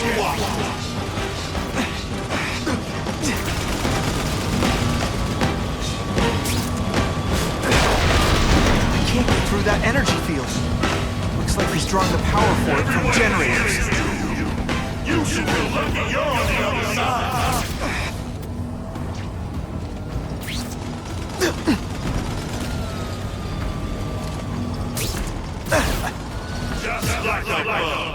I can't get through that energy field. Looks like he's drawing the power for it from generators. You should feel lucky you're on the other side. Just like a bug.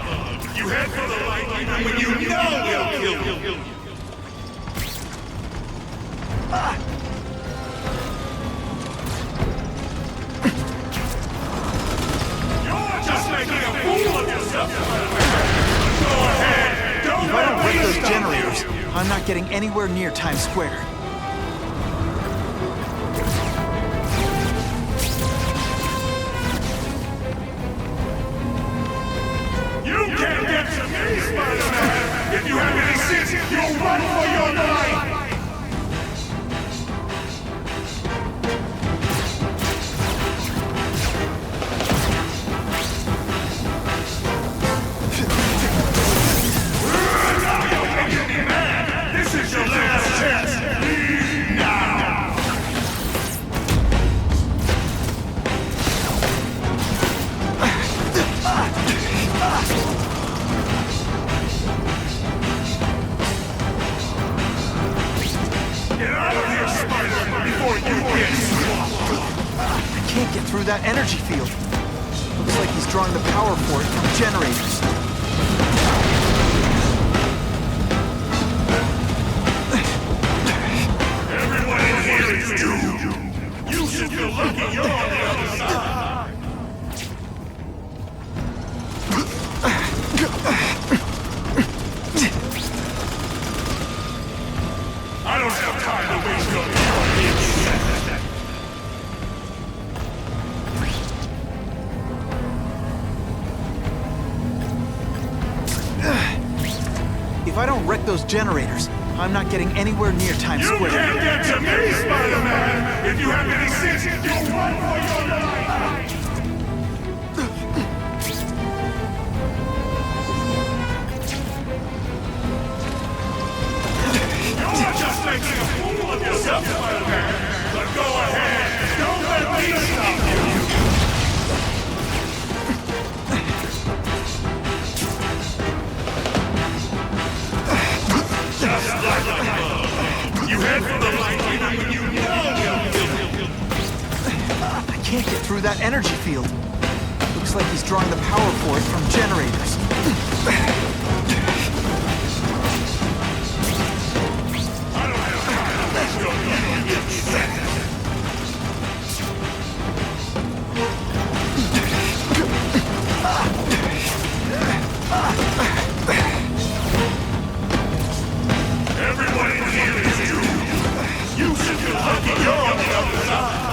You head for the light even when you know they'll kill you. You're just making a fool of yourself. Go ahead. If I don't break those generators, I'm not getting anywhere near Times Square. You can't get to me, Spider-Man! If you have any sense, you'll run for your life! This is your last chance! Leave now! Get out of here, Spider, before you get swallowed! I can't get through that energy field. Looks like he's drawing the power for it from generators. Everyone in here is doomed! You should feel lucky you're on the other side! I don't have time to waste your time. If I don't wreck those generators, I'm not getting anywhere near Times You Square. can't get to me, Spider-Man! If you have any sense, you'll run for your life! You're just making a fool of yourself, Spider-Man! But go ahead! Don't let me stop you! Just like a bug! You head for the light even when you know you'll kill you! I can't get through that energy field. Looks like he's drawing the power for it from generators. I don't have time to waste your little get set! Everyone in here is doomed! You should feel lucky you're on the other side!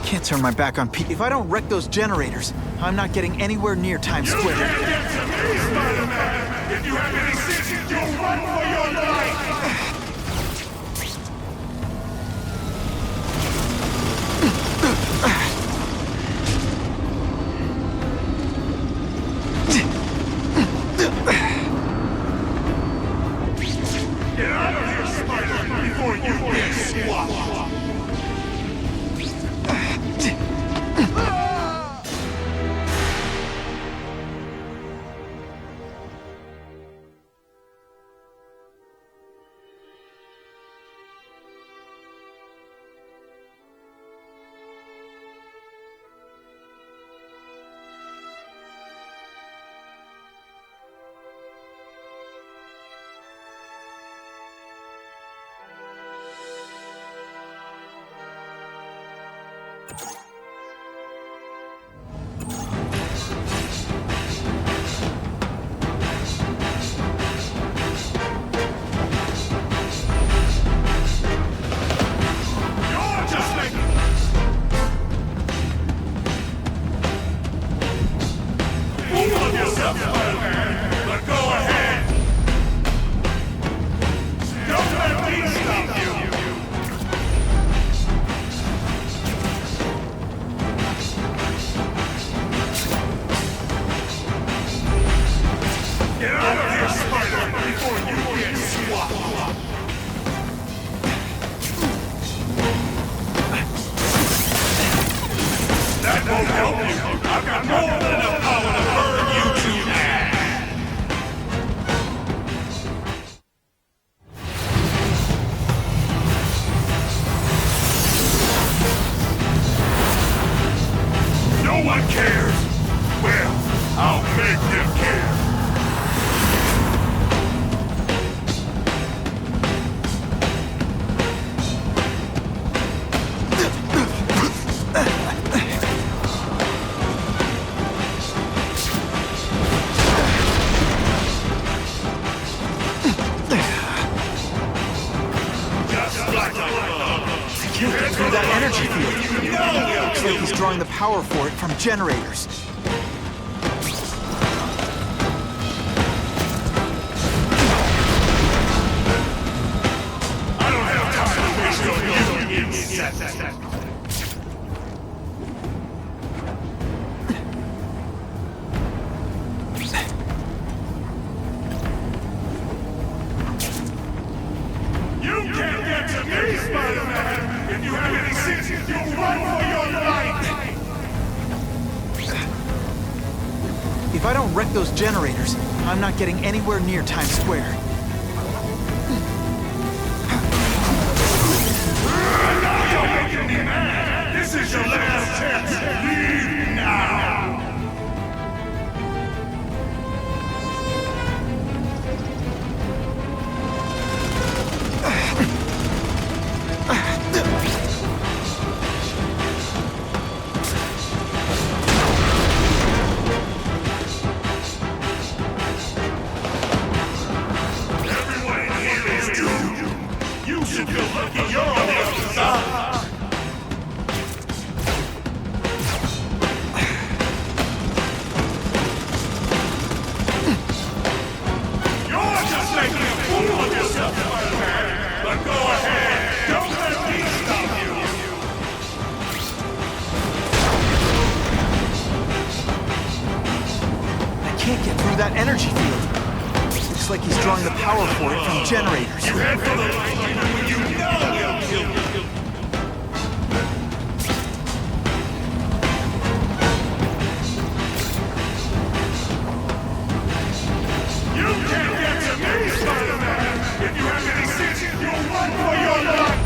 Can't turn my back on Pete. If I don't wreck those generators, I'm not getting anywhere near Times You Square. can't get to me, Spider-Man! If you have any sense, you'll run for your life! Get out of here, Spider, before you get swallowed! won't help you. I've got more than enough power to burn you to ash. No one cares. Well, I'll make them care. Can't get through that energy field. Looks like he's drawing the power for it from generators. I don't have time to waste on you, insect. You can't get to me, Spider-Man! If you have any sense, you'll run for your life! If I don't wreck those generators, I'm not getting anywhere near Times Square. You're making me mad! This is your last chance! Leave now! Everyone in here is doomed! You should feel lucky you're on the other side! You're just making a fool of yourself, Spider-Man! But go ahead! Don't let me stop you! I can't get through that energy field. Looks like he's drawing the power for it from generators. You head for the light even when you know he'll kill you! You can't get to me, Spider-Man! If you have any sense, you'll run for your life!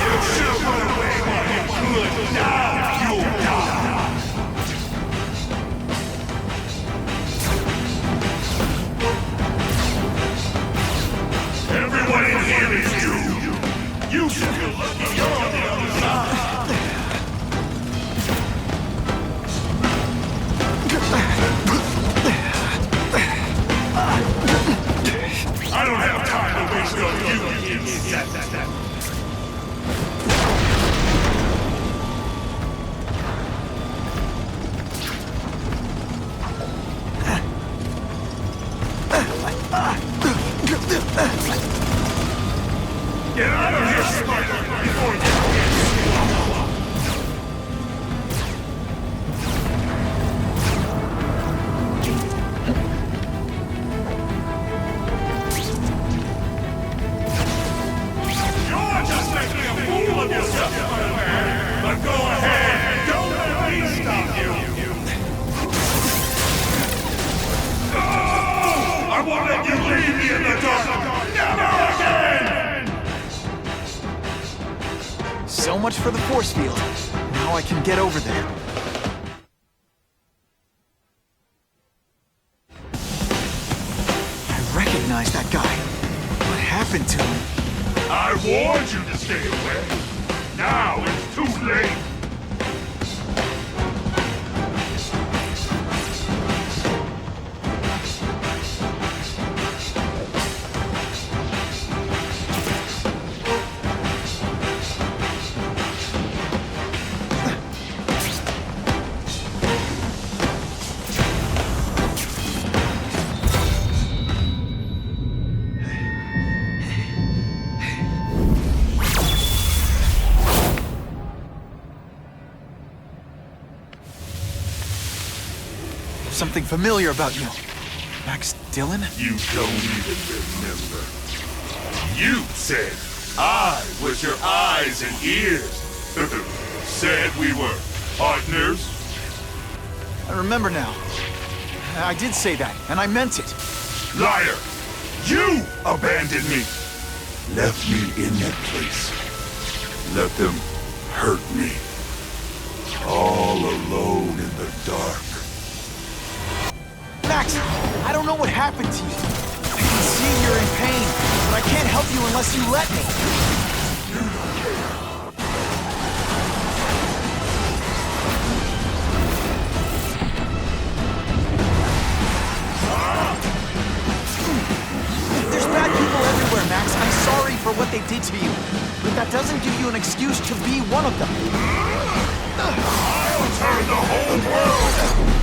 You should run away while you could. Now you'll die! Everyone in here is doomed! You should feel lucky you're on the other side! I don't have time to waste on you, insect! Get out of here, Spider, before you get swallowed! You're just making a fool of yourself, Spider-Man! But go ahead, don't let me stop you! Oh! I won't let you leave me in the dark! Never again! So much for the force field. Now I can get over there. I recognize that guy. What happened to him? I warned you to stay away. Now it's too late. something familiar about you. Max Dillon? You don't even remember. You said I was your eyes and ears. Said we were partners. I remember now. I did say that, and I meant it. Liar! You abandoned me! Left me in that place. Let them hurt me. All alone in the dark. Max, I don't know what happened to you. I can see you're in pain, but I can't help you unless you let me. There's bad people everywhere, Max. I'm sorry for what they did to you. But that doesn't give you an excuse to be one of them. I'll turn the whole world!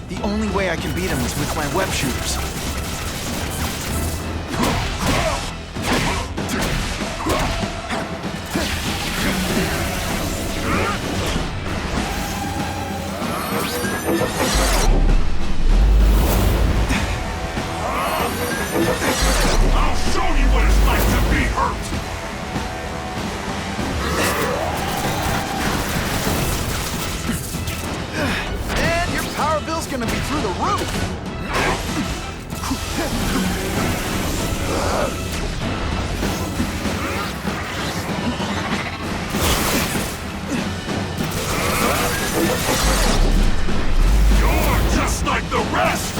The only way I can beat him is with my web shooters. I'll show you what it's like to be hurt! And your power bill's gonna be through the roof! You're just like the rest!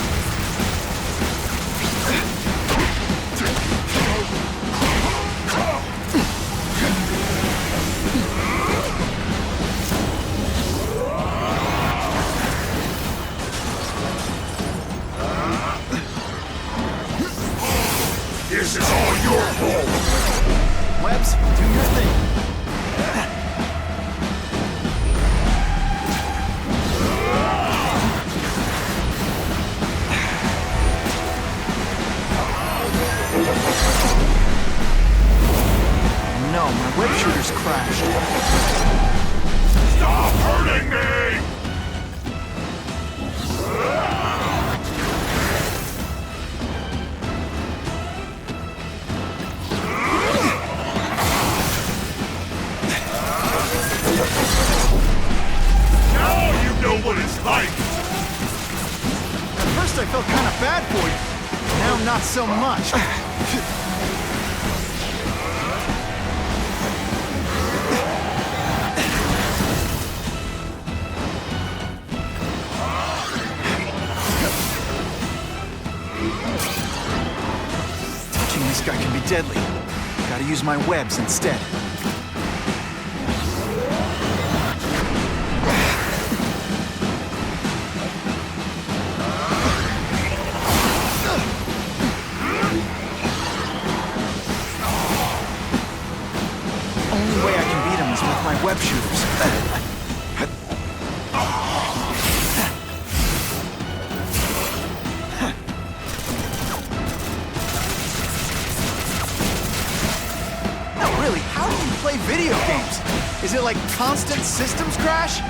This is all your fault! Webs, do your thing. No, my web shooter's crashed. Stop hurting me! Now you know what it's like! At first I felt kind of bad for you. Now not so much. Touching this guy can be deadly. Gotta use my webs instead. Only way I can beat him is with my web shooters. No, really, how do you play video games? Is it like constant systems crash?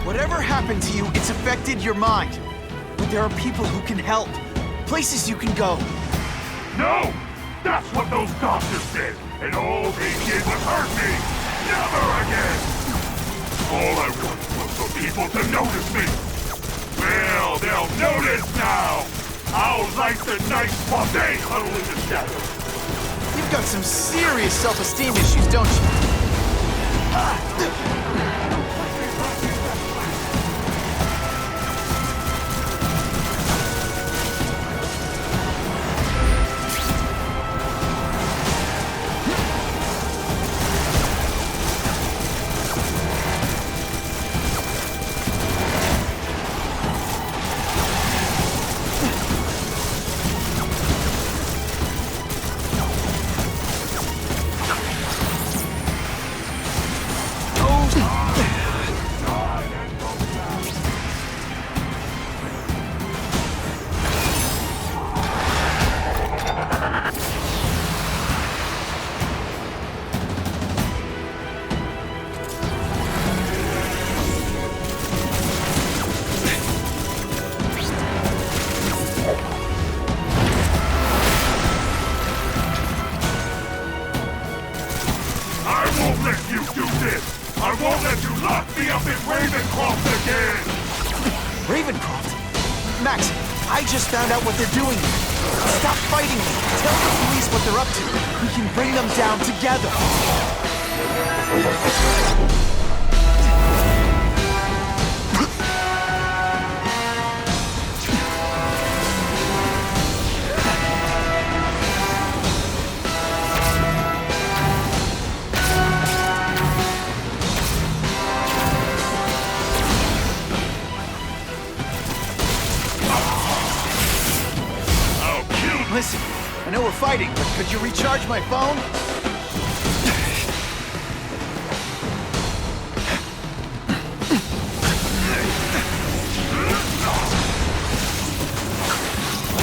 Whatever happened to you, it's affected your mind. But there are people who can help. Places you can go. No! That's what those doctors did! And all they did was hurt me! Never again! All I wanted was for people to notice me! Well, they'll notice now! I'll light the night while they huddle in the shadows! You've got some serious self-esteem issues, don't you? Ravencroft. Max, I just found out what they're doing. Stop fighting me. Tell the police what they're up to. We can bring them down together. Listen, I know we're fighting, but could you recharge my phone?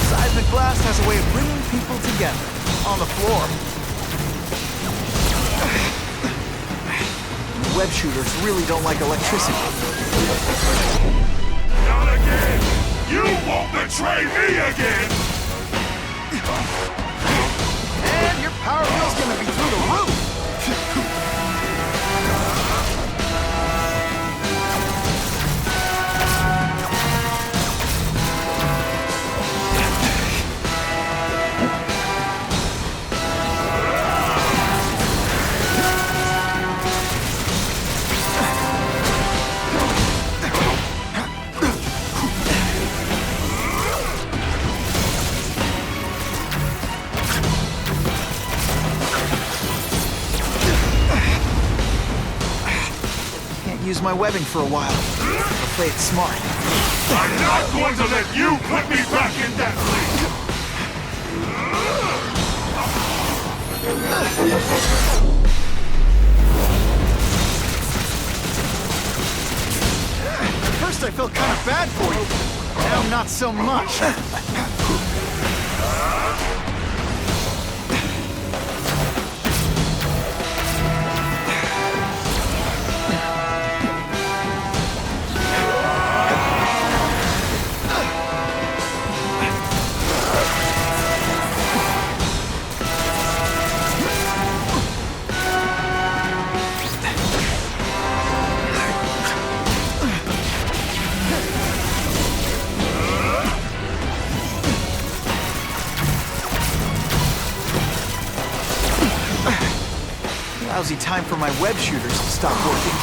Seismic blast has a way of bringing people together. On the floor. Web shooters really don't like electricity. Not again! You won't betray me again! And your power bill's gonna be through the roof! Use my webbing for a while. I'll play it smart. I'm not going to let you put me back in that league! At first I felt kind of bad for you. Now not so much. Lousy time for my web shooters to stop working.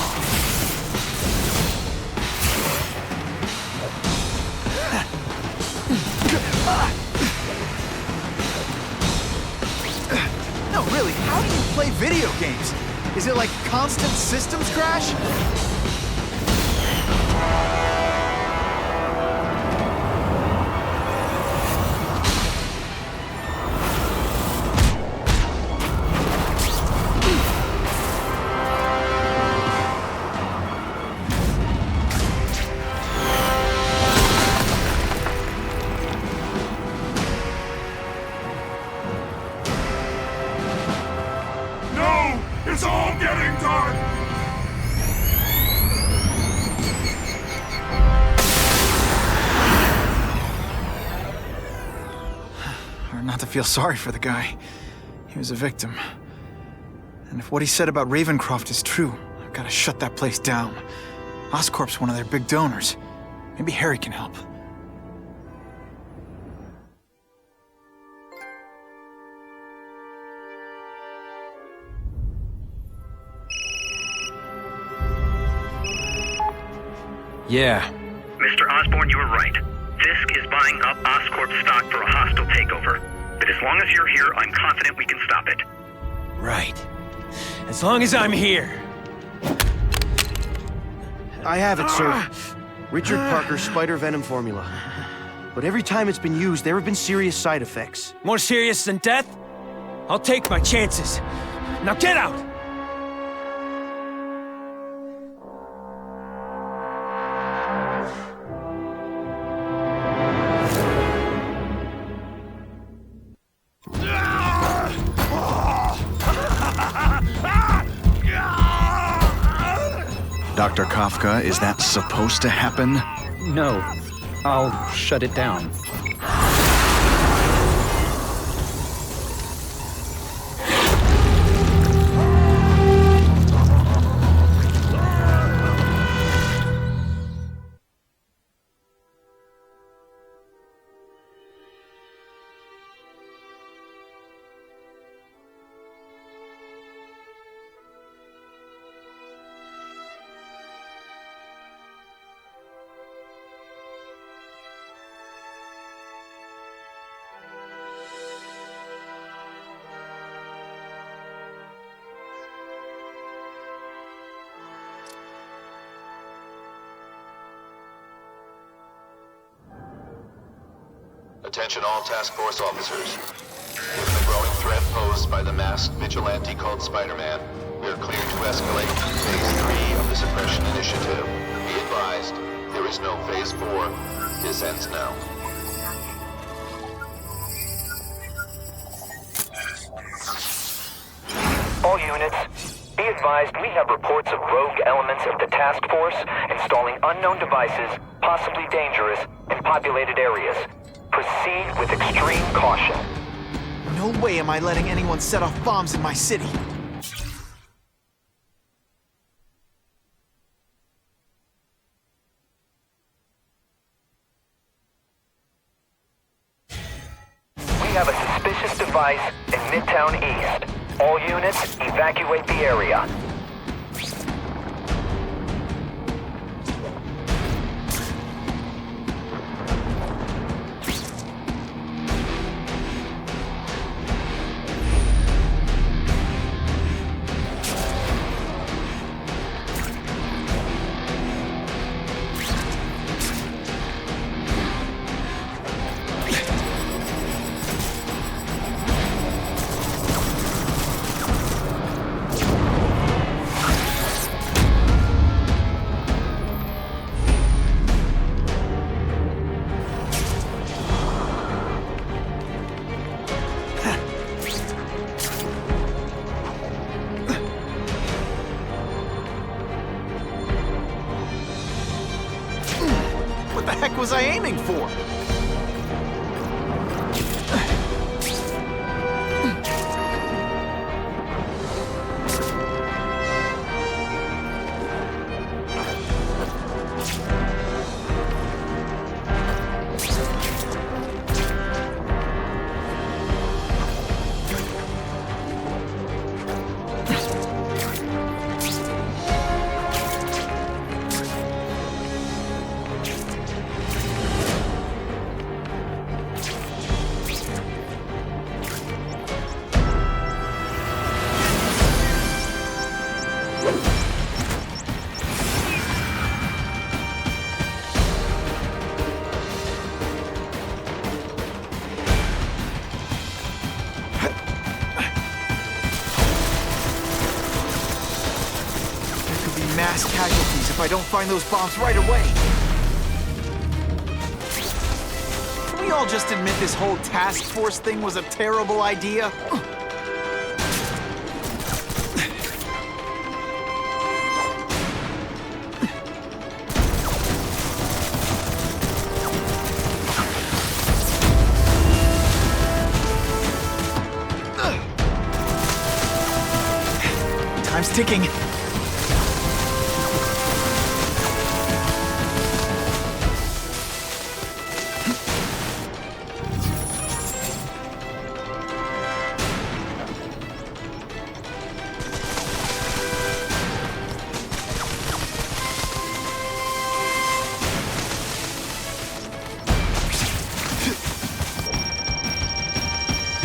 No, really, how do you play video games? Is it like constant systems crash? It's all getting dark! Hard not to feel sorry for the guy. He was a victim. And if what he said about Ravencroft is true, I've got to shut that place down. Oscorp's one of their big donors. Maybe Harry can help. Yeah. Mr. Osborn, you were right. Fisk is buying up Oscorp stock for a hostile takeover. But as long as you're here, I'm confident we can stop it. Right. As long as I'm here. I have it, sir. Richard Parker's spider venom formula. But every time it's been used, there have been serious side effects. More serious than death? I'll take my chances. Now get out! Dr. Kafka, is that supposed to happen? No. I'll shut it down. Attention all task force officers. Given the growing threat posed by the masked vigilante called Spider-Man, we are cleared to escalate Phase 3 of the Suppression Initiative. Be advised, there is no Phase 4. This ends now. All units, be advised we have reports of rogue elements of the task force installing unknown devices, possibly dangerous, in populated areas. Proceed with extreme caution. No way am I letting anyone set off bombs in my city. We have a suspicious device in Midtown East. All units, evacuate the area. What the heck was I aiming for? Mass casualties if I don't find those bombs right away. Can we all just admit this whole task force thing was a terrible idea? Time's ticking.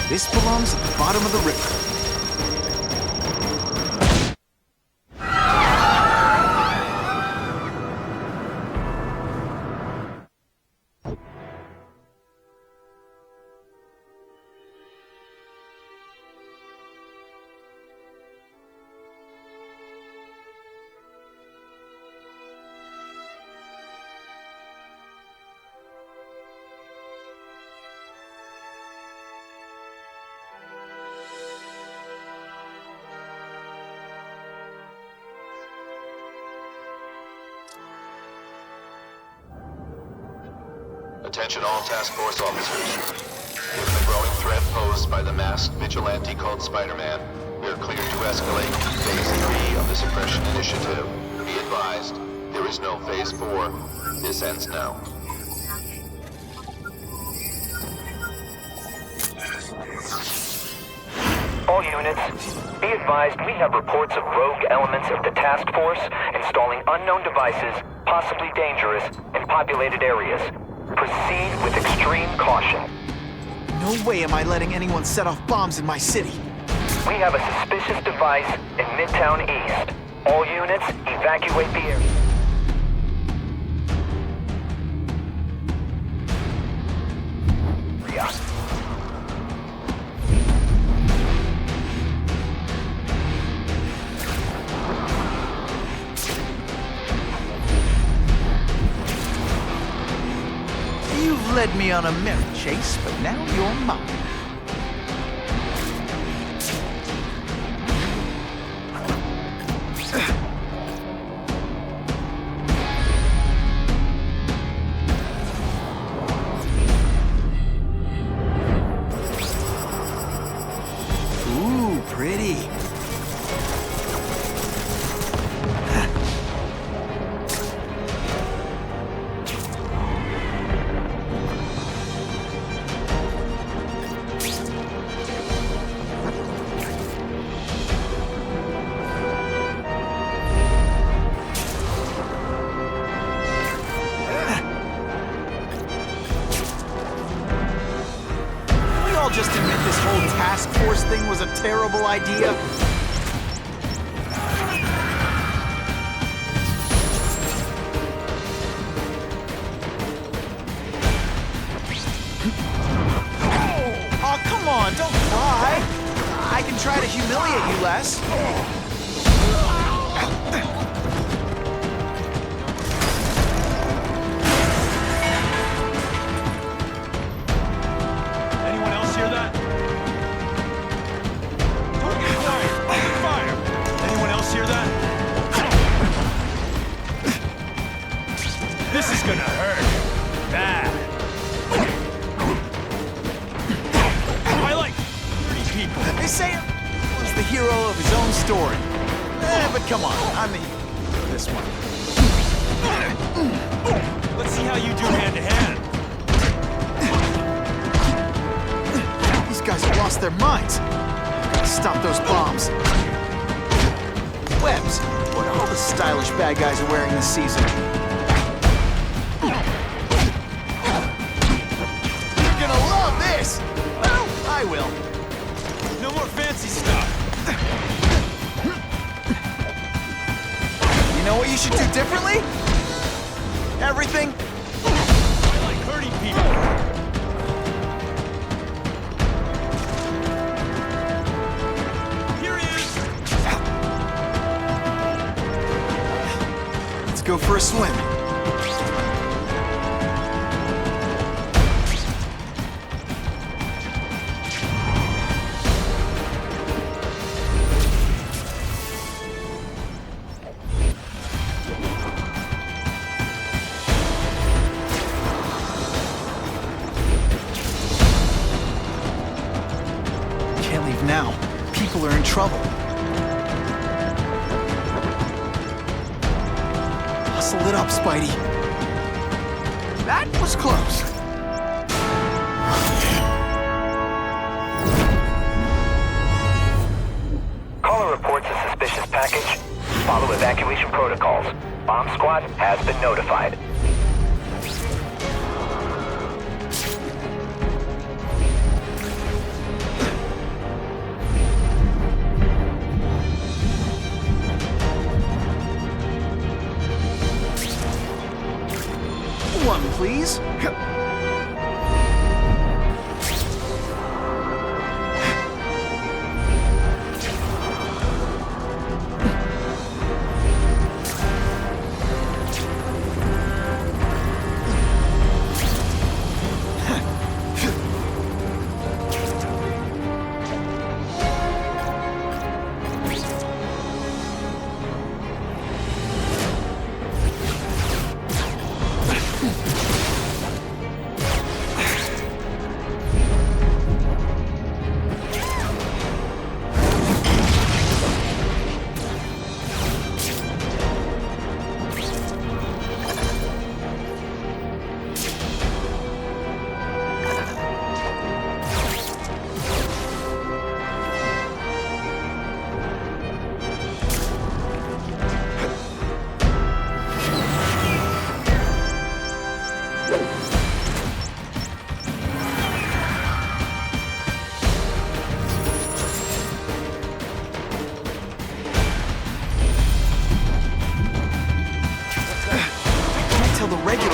This belongs at the bottom of the river. Attention all task force officers. Given the growing threat posed by the masked vigilante called Spider-Man, we are cleared to escalate Phase 3 of the Suppression Initiative. Be advised, there is no Phase 4. This ends now. All units, be advised we have reports of rogue elements of the task force installing unknown devices, possibly dangerous, in populated areas. Proceed with extreme caution. No way am I letting anyone set off bombs in my city. We have a suspicious device in Midtown East. All units, evacuate the area. led me on a merit chase, but now you're mine. Ooh, pretty. Just admit this whole task force thing was a terrible idea? Oh, come on, don't cry. I can try to humiliate you less. This is gonna hurt. Bad. I like dirty people. They say he was the hero of his own story. But come on, I'm the hero of this one. Let's see how you do hand to hand. These guys have lost their minds. Gotta stop those bombs. Webs, what all the stylish bad guys are wearing this season. You're gonna love this! Well, I will. No more fancy stuff. You know what you should do differently? Everything. I like hurting people. Here he is. Let's go for a swim. Can't leave now. People are in trouble. Hustle it up, Spidey. That was close. Caller reports a suspicious package. Follow evacuation protocols. Bomb squad has been notified. One, please.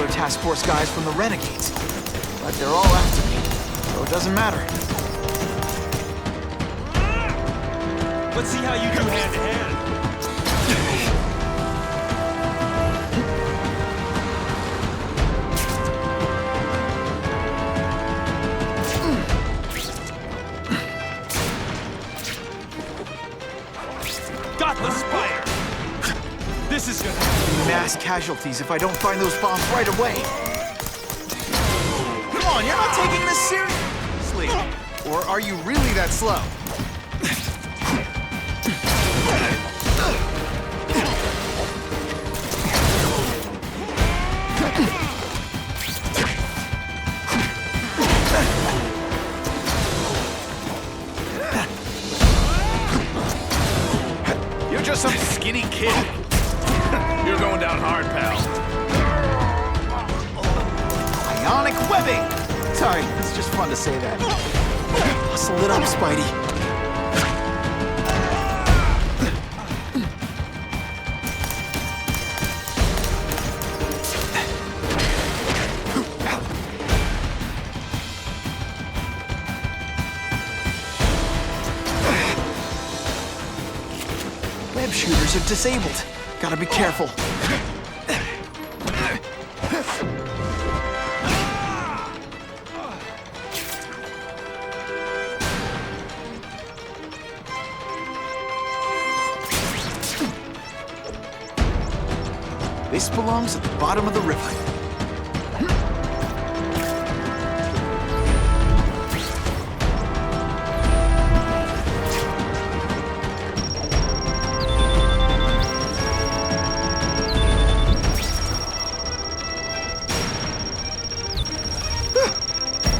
Task Force guys from the Renegades. But they're all after me, so it doesn't matter. Let's see how you do hand to hand. casualties if I don't find those bombs right away. Come on, you're not taking this seriously. Or are you really that slow? You're just some skinny kid. You're going down hard, pal. Ionic webbing! Sorry, it's just fun to say that. Hustle it up, Spidey. Web shooters are disabled. Gotta be careful. This belongs at the bottom of the river.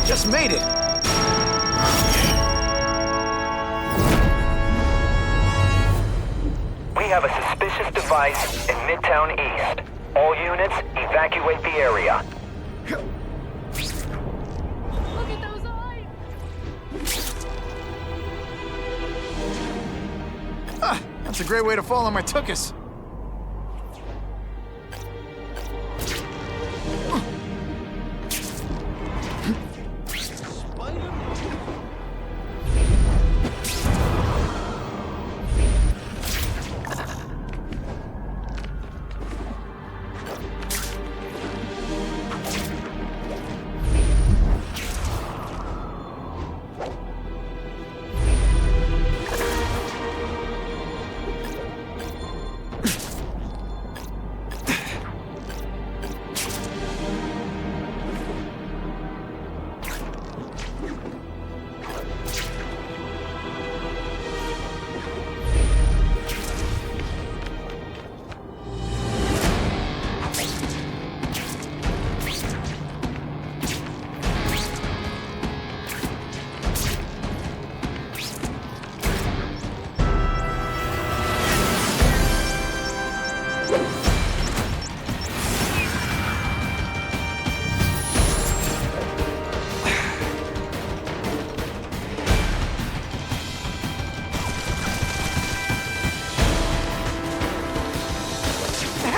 Just made it. We have a suspicious device in Midtown East. All units, evacuate the area. Look at those eyes! Ah, that's a great way to fall on my tuchus.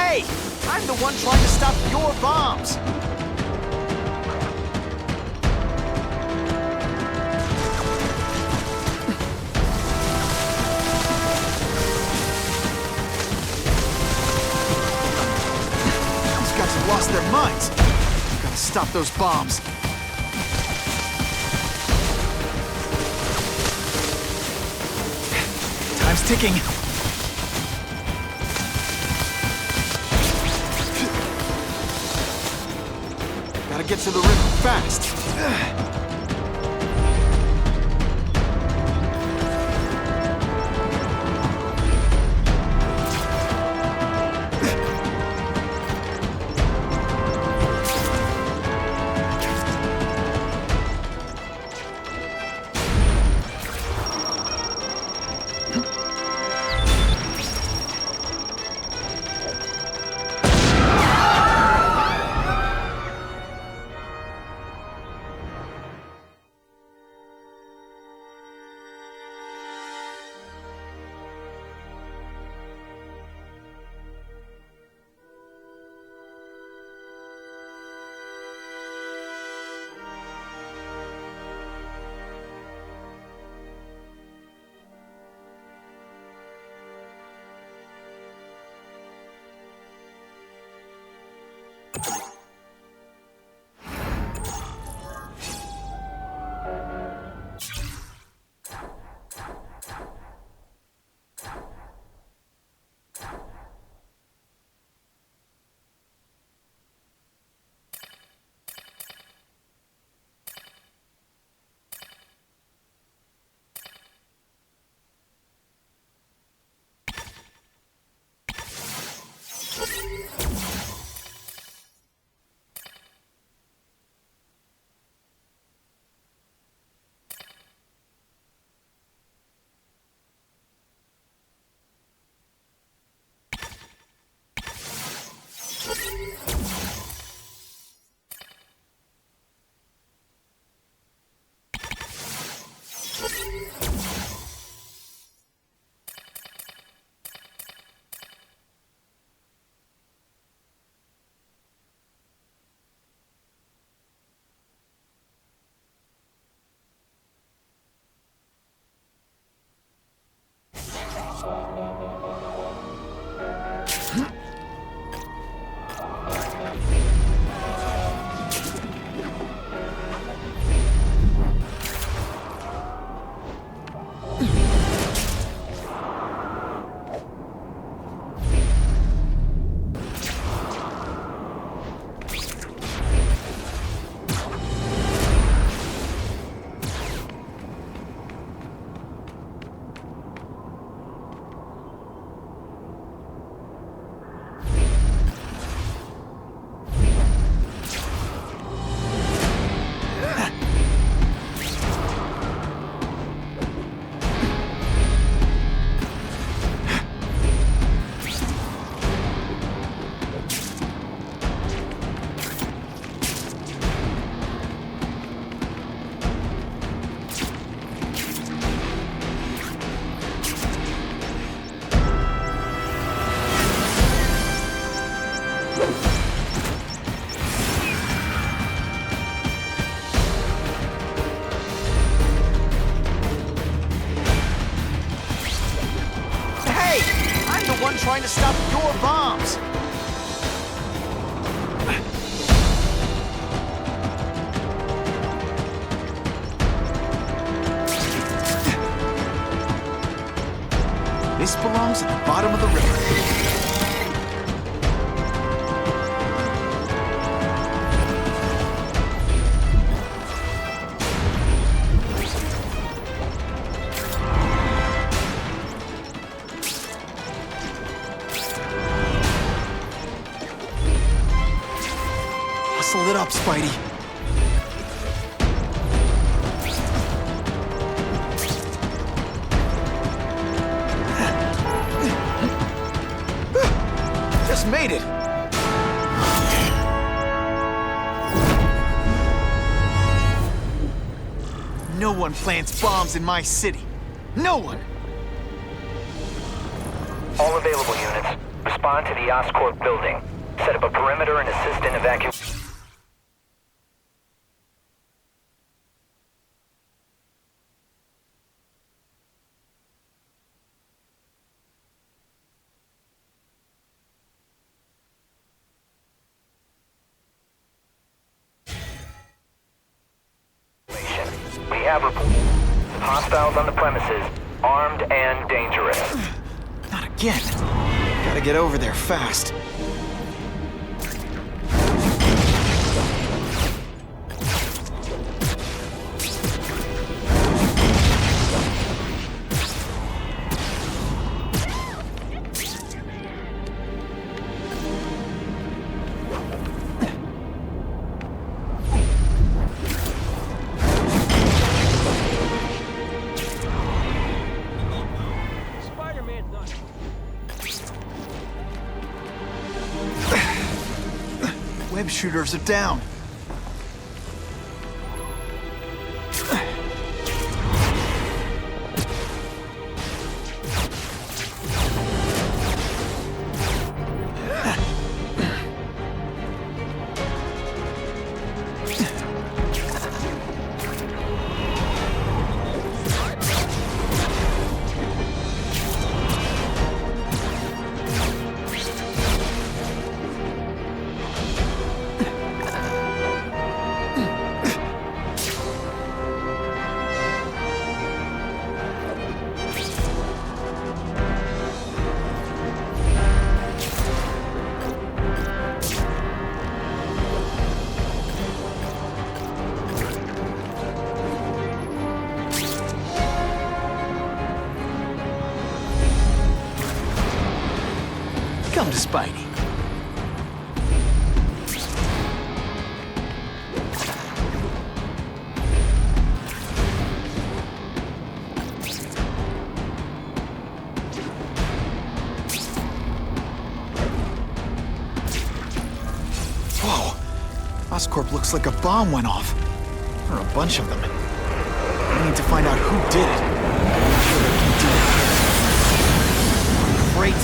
Hey! I'm the one trying to stop your bombs! These guys have lost their minds. Gotta stop those bombs. Time's ticking. Gotta get to the river fast. stop your bombs! This belongs at the bottom of the river. Hustle it up, Spidey. Just made it! No one plants bombs in my city. No one! All available units, respond to the Oscorp building. Set up a perimeter and assist in evacuation. We have reports of hostiles on the premises, armed and dangerous. Not again. Gotta get over there fast. Spider-Man's not. Web shooters are down. Come to Spidey. Whoa! Oscorp looks like a bomb went off. Or a bunch of them. I need to find out who did it. I'm sure they can do it. Great.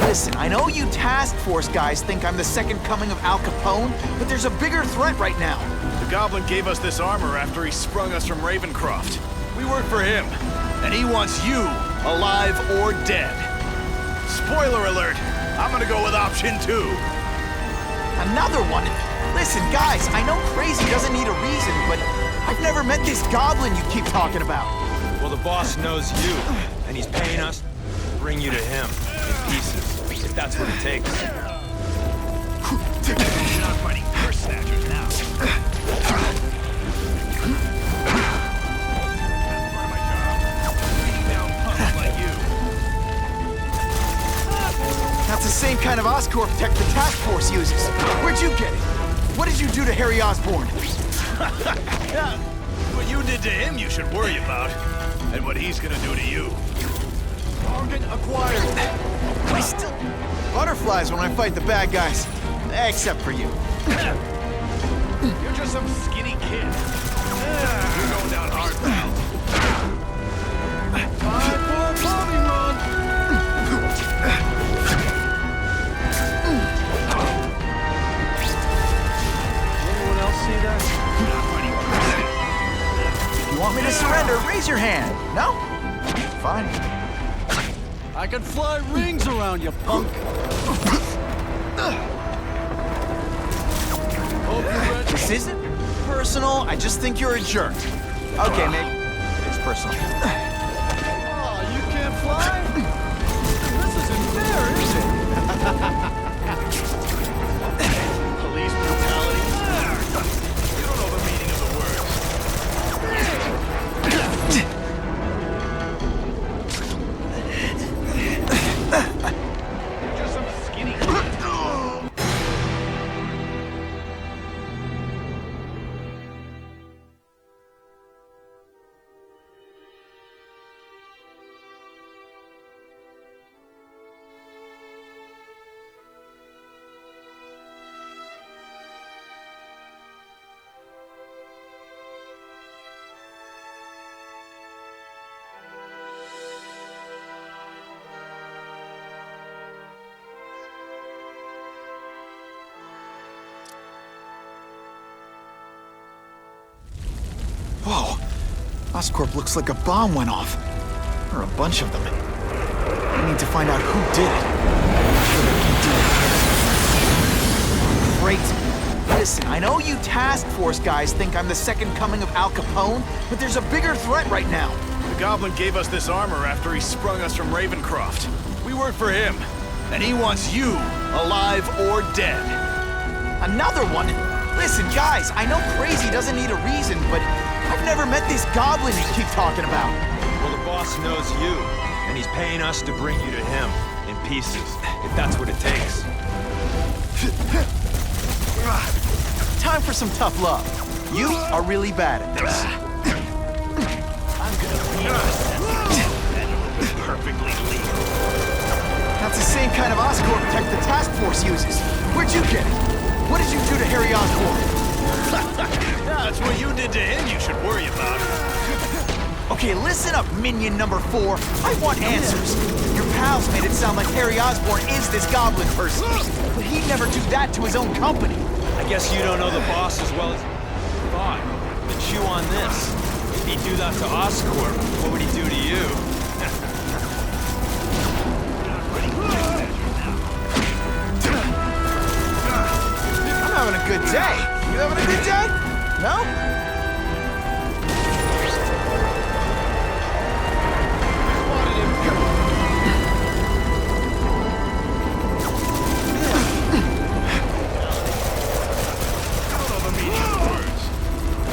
Listen, I know you task force guys think I'm the second coming of Al Capone, but there's a bigger threat right now. The Goblin gave us this armor after he sprung us from Ravencroft. We work for him, and he wants you alive or dead. Spoiler alert, I'm gonna go with option 2. Another one? Listen, guys, I know crazy doesn't need a reason, but I've never met this goblin you keep talking about. Well, the boss knows you, and he's paying us to bring you to him in pieces, if that's what it takes. You're not fighting purse snatchers now. That's part of my job. Beating down punks like you. That's the same kind of Oscorp tech the task force uses. Where'd you get it? What did you do to Harry Osborn? Yeah, what you did to him you should worry about. And what he's gonna do to you. Target acquired. I still... Butterflies when I fight the bad guys. Except for you. You're just some skinny kid. You're going down hard, pal. Time for a bombing run! Anyone else see that? If you want me to surrender, raise your hand. No? Fine. I can fly rings around you, punk. This isn't personal. I just think you're a jerk. Okay, maybe it's personal. Oh, you can't fly? This isn't fair, is it? Police brutality. You don't know the meaning of the words. You're just some skinny kid. Whoa. Oscorp looks like a bomb went off. Or a bunch of them. I need to find out who did it. I'm sure they can do it. Great. Listen, I know you task force guys think I'm the second coming of Al Capone, but there's a bigger threat right now. The Goblin gave us this armor after he sprung us from Ravencroft. We work for him, and he wants you alive or dead. Another one? Listen, guys, I know crazy doesn't need a reason, but I've never met this goblin you keep talking about. Well, the boss knows you, and he's paying us to bring you to him, in pieces, if that's what it takes. Time for some tough love. You are really bad at this. I'm gonna be perfectly legal. That's the same kind of Oscorp tech the task force uses. Where'd you get it? What did you do to Harry Osborn? That's what you did to him you should worry about. Okay, listen up, minion number 4. I want answers. Your pals made it sound like Harry Osborn is this goblin person. But he'd never do that to his own company. I guess you don't know the boss as well as you thought. Then chew on this. If he'd do that to Oscorp, what would he do to you? I'm having a good day. You having a good day? No?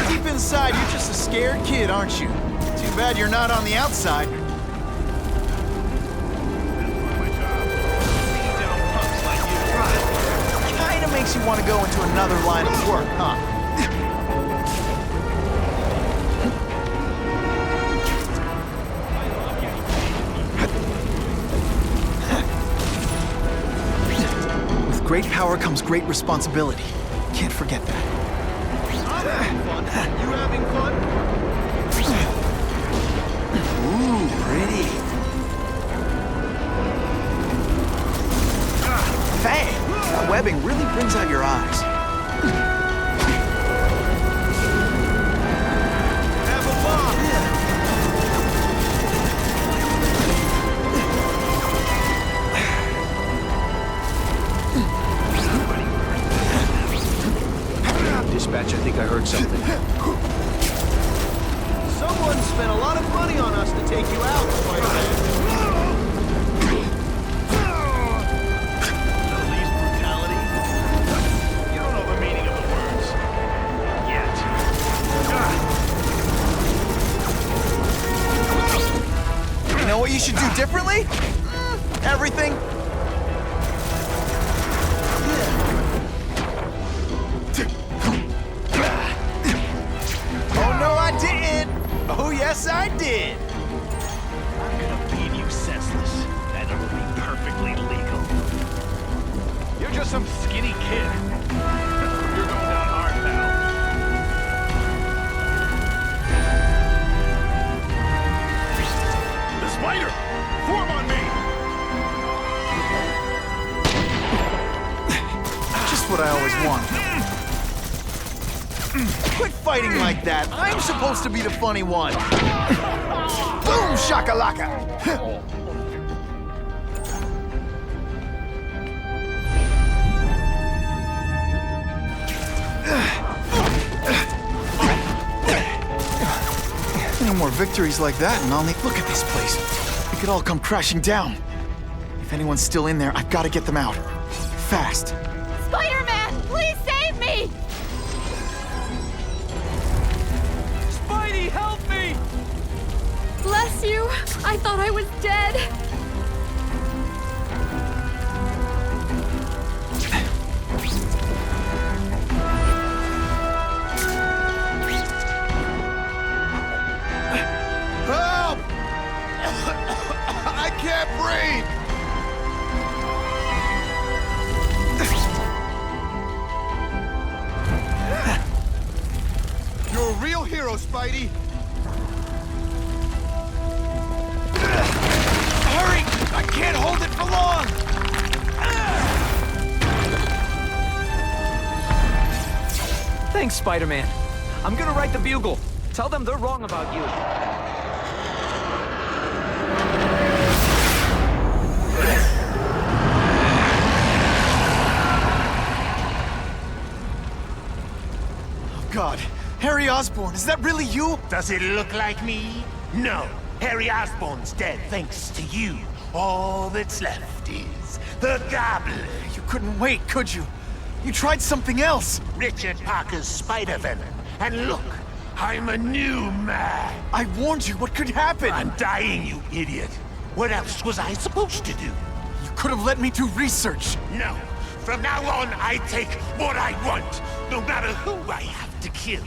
Deep inside, you're just a scared kid, aren't you? Too bad you're not on the outside. Kinda makes you want to go into another line of work, huh? With great power comes great responsibility. Can't forget that. I'm having fun. You having fun? Ooh, pretty. Fang! That webbing really brings out your eyes. Have a bomb. Dispatch, I think I heard something. Someone spent a lot of money on us to take you out, Spider-Man. Police brutality? You don't know the meaning of the words. Yet. You know what you should do differently? Everything. Oh, no, I didn't. Oh, yes, I did. I'm gonna beat you senseless, and it'll be perfectly legal. You're just some skinny kid. You're going down hard, pal. The spider! Form on me! Just what I always wanted. Quit fighting like that. I'm supposed to be the funny one. Boom, shakalaka. few more victories like that and I'll need... Look at this place. It could all come crashing down. If anyone's still in there, I've got to get them out. Fast. Spider-Man, please save me! Spidey, help me! Bless you. I thought I was dead. Help! I can't breathe! You're a real hero, Spidey! Hurry! I can't hold it for long! Thanks, Spider-Man. I'm gonna write the Bugle. Tell them they're wrong about you. God, Harry Osborn, is that really you? Does it look like me? No. Harry Osborn's dead thanks to you. All that's left is the Goblin. You couldn't wait, could you? You tried something else. Richard Parker's spider venom. And look, I'm a new man. I warned you what could happen. I'm dying, you idiot. What else was I supposed to do? You could have let me do research. No. From now on, I take what I want, no matter who I have to kill.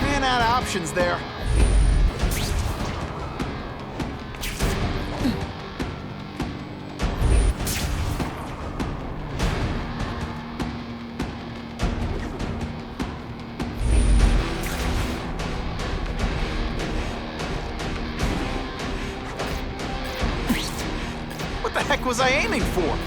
Ran out of options there. What the heck was I aiming for?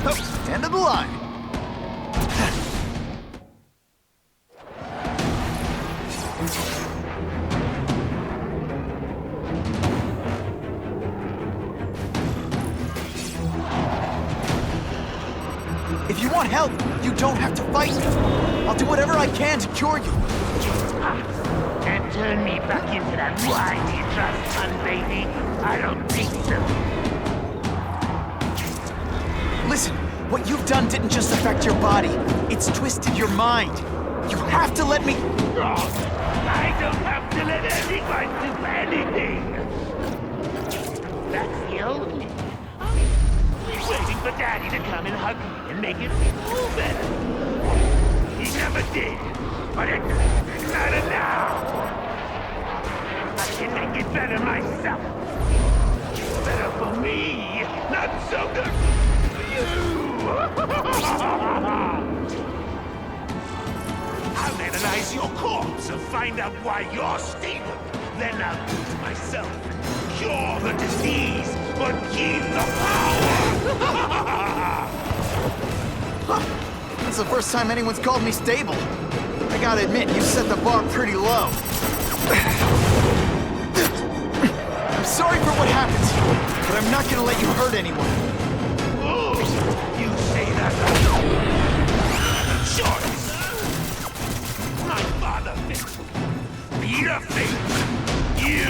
Oh, end of the line. If you want help, you don't have to fight me. I'll do whatever I can to cure you. And turn me back into that whiny trust fund, baby? I don't think so. Listen, what you've done didn't just affect your body. It's twisted your mind. You have to let me... I don't have to let anyone do anything. That's the only. Waiting for Daddy to come and hug me and make it feel better. He never did, but it doesn't matter now. I can make it better myself. Better for me, not so good for you. I'll analyze your corpse and find out why you're stable. Then I'll do to myself. Cure the disease, but keep the power! That's the first time anyone's called me stable. I gotta admit, you set the bar pretty low. I'm sorry for what happened to you, but I'm not gonna let you hurt anyone. Oh, you say that choice. My father failed me. Peter failed me. You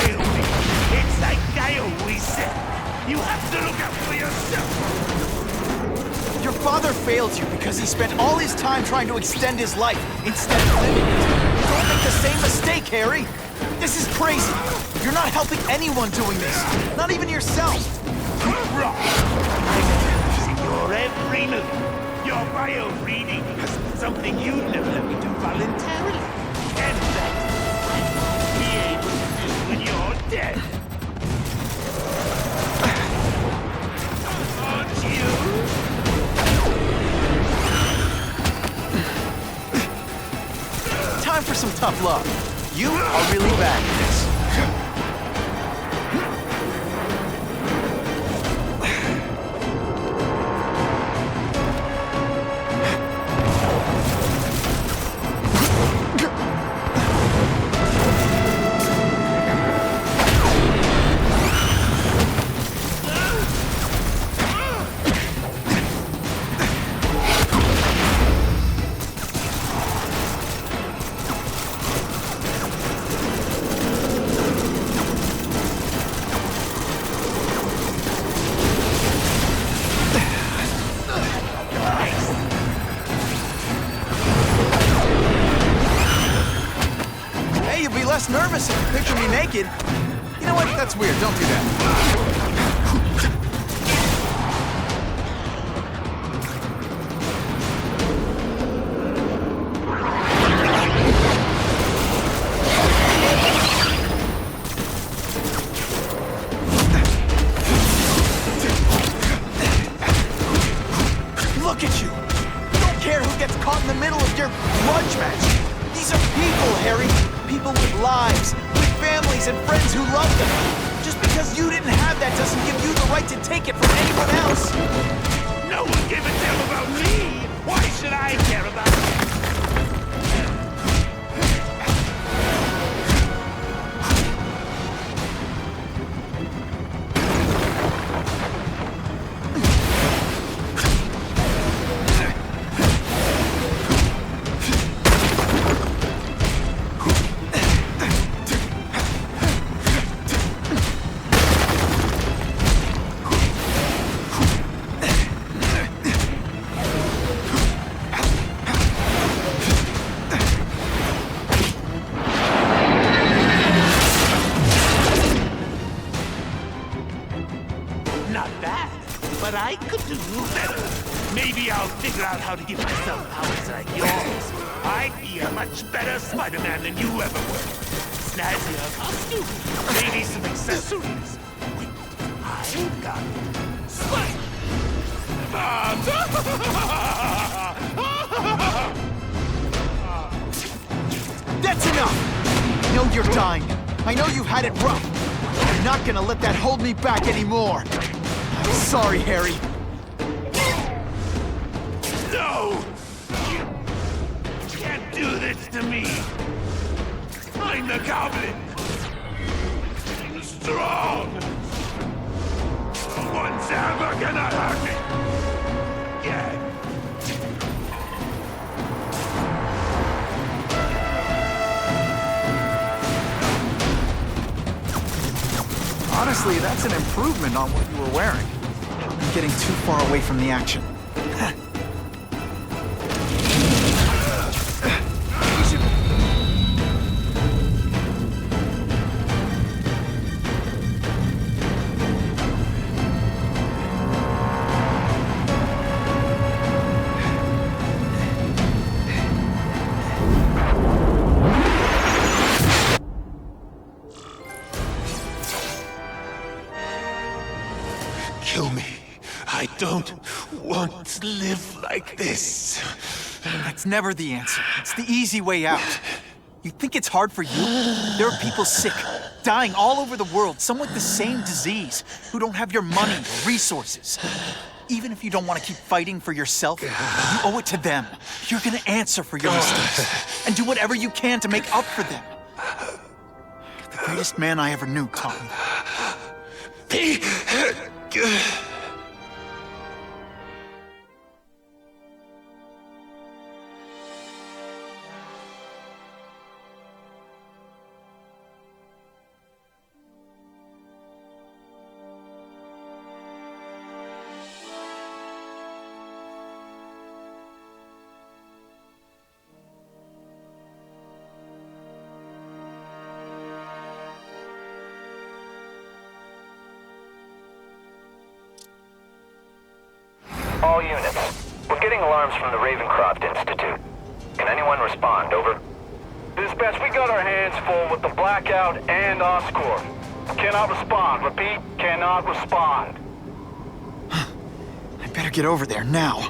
failed me. It's like I always said. You have to look out for yourself. Your father failed you because he spent all his time trying to extend his life instead of living it. Don't make the same mistake, Harry. This is crazy! You're not helping anyone doing this! Not even yourself! Wrong! I see your every move. Your bio reading has something you'd never let me do voluntarily. And that I'll be able to do when you're dead. Aren't you? Time for some tough love. You are really bad at this. Less nervous if you picture me naked. You know what? That's weird. Don't do that. Look at you. You don't care who gets caught in the middle of your grudge match. These are people, Harry. People with lives, with families and friends who love them. Just because you didn't have that doesn't give you the right to take it from anyone else. No one gave a damn about me. Why should I care about you? But I could do better. Maybe I'll figure out how to give myself powers like yours. I'd be a much better Spider-Man than you ever were. Snazzier costume, maybe some accessories. Wait, I've got Spider. That's enough! I know you're dying. I know you've had it rough. I'm not gonna let that hold me back anymore. I'm sorry, Harry. No! You can't do this to me! I'm the Goblin! I'm strong! No one's ever gonna hurt me! Again! Honestly, that's an improvement on what you were wearing. I'm getting too far away from the action. Kill me. I don't want to live like this. That's never the answer. It's the easy way out. You think it's hard for you? There are people sick, dying all over the world, some with the same disease, who don't have your money or resources. Even if you don't want to keep fighting for yourself, you owe it to them. You're gonna answer for your mistakes, and do whatever you can to make up for them. The greatest man I ever knew taught me that. All units. We're getting alarms from the Ravencroft Institute. Can anyone respond? Over. Dispatch, we got our hands full with the Blackout and Oscorp. Cannot respond. Repeat, cannot respond. I better get over there now.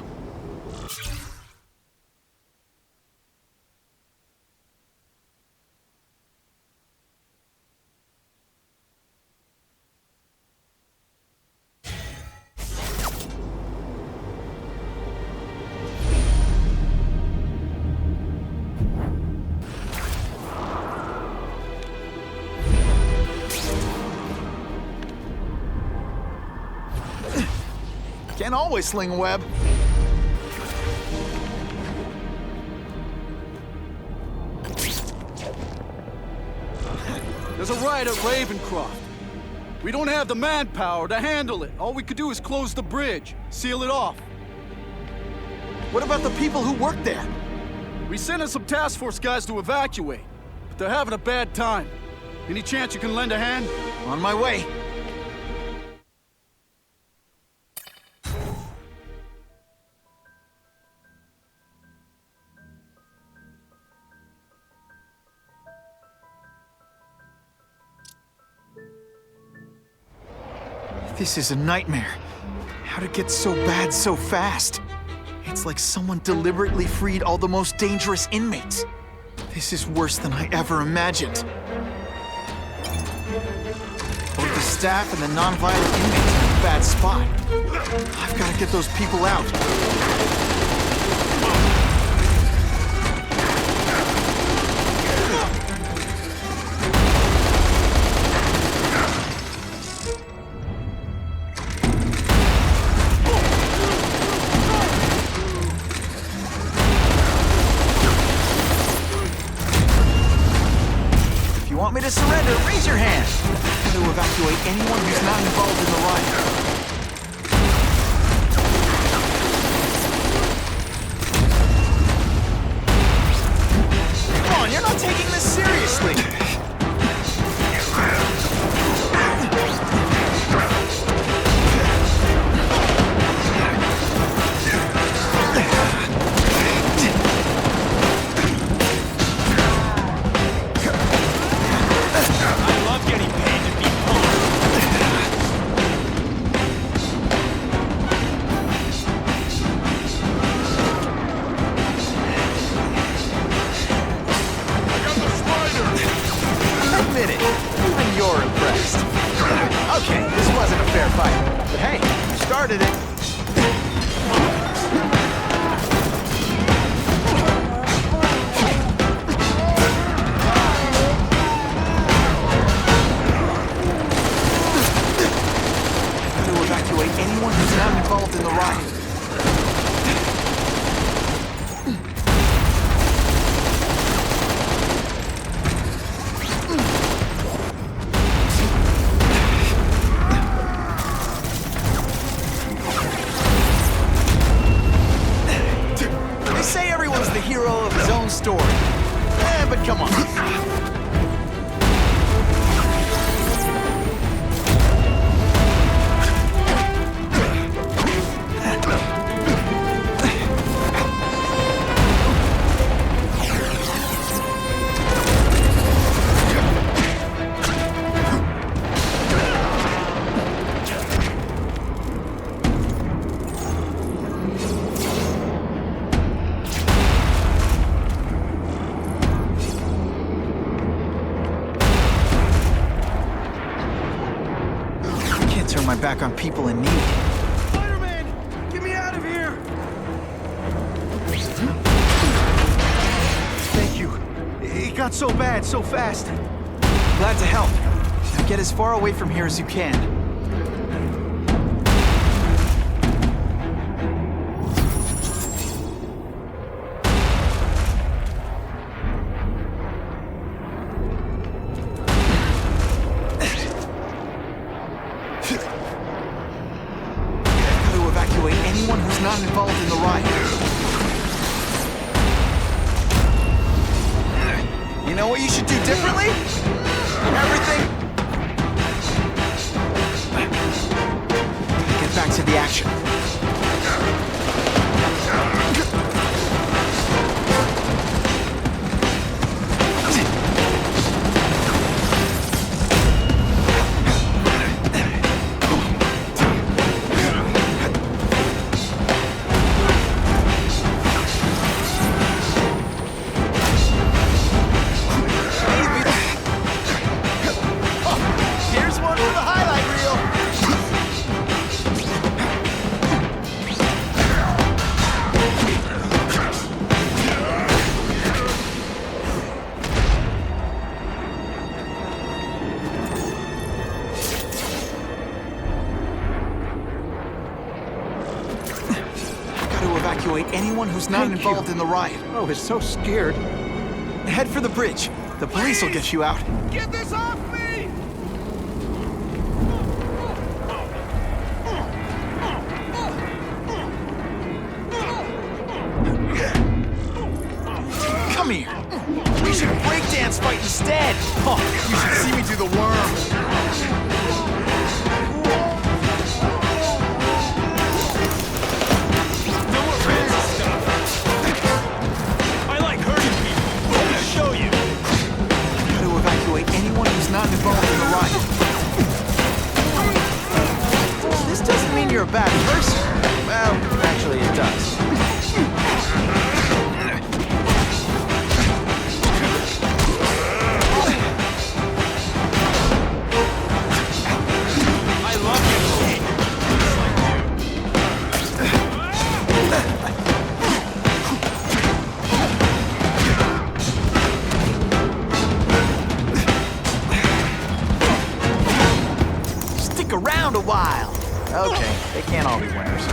Can't always sling a web. There's a riot at Ravencroft. We don't have the manpower to handle it. All we could do is close the bridge, seal it off. What about the people who work there? We sent in some task force guys to evacuate, but they're having a bad time. Any chance you can lend a hand? On my way. This is a nightmare. How'd it get so bad so fast? It's like someone deliberately freed all the most dangerous inmates. This is worse than I ever imagined. Both the staff and the non-violent inmates are in a bad spot. I've got to get those people out. Want me to surrender? Raise your hand! How to evacuate anyone who's not involved in the riot. Come on, you're not taking this seriously! Okay, this wasn't a fair fight, but hey, you started it. I've got to evacuate anyone who's not involved in the riot. Hero of his own story. But come on. Turn my back on people in need. Spider-Man! Get me out of here! Thank you. It got so bad so fast. Glad to help. Now get as far away from here as you can. Anyone who's not involved in the riot. You know what you should do differently? Everything. Get back to the action. evacuate anyone who's not involved in the riot. I was so scared. Head for the bridge. The police will get you out. Get this off me! Come here. We should breakdance fight instead. Oh, you should see me do the worms. No more fancy stuff. I like hurting people. Let me show you. Got to evacuate anyone who's not involved in the riot. This doesn't mean you're a bad person. Well, actually it does. I love you. Stick around a while. Okay, they can't all be winners.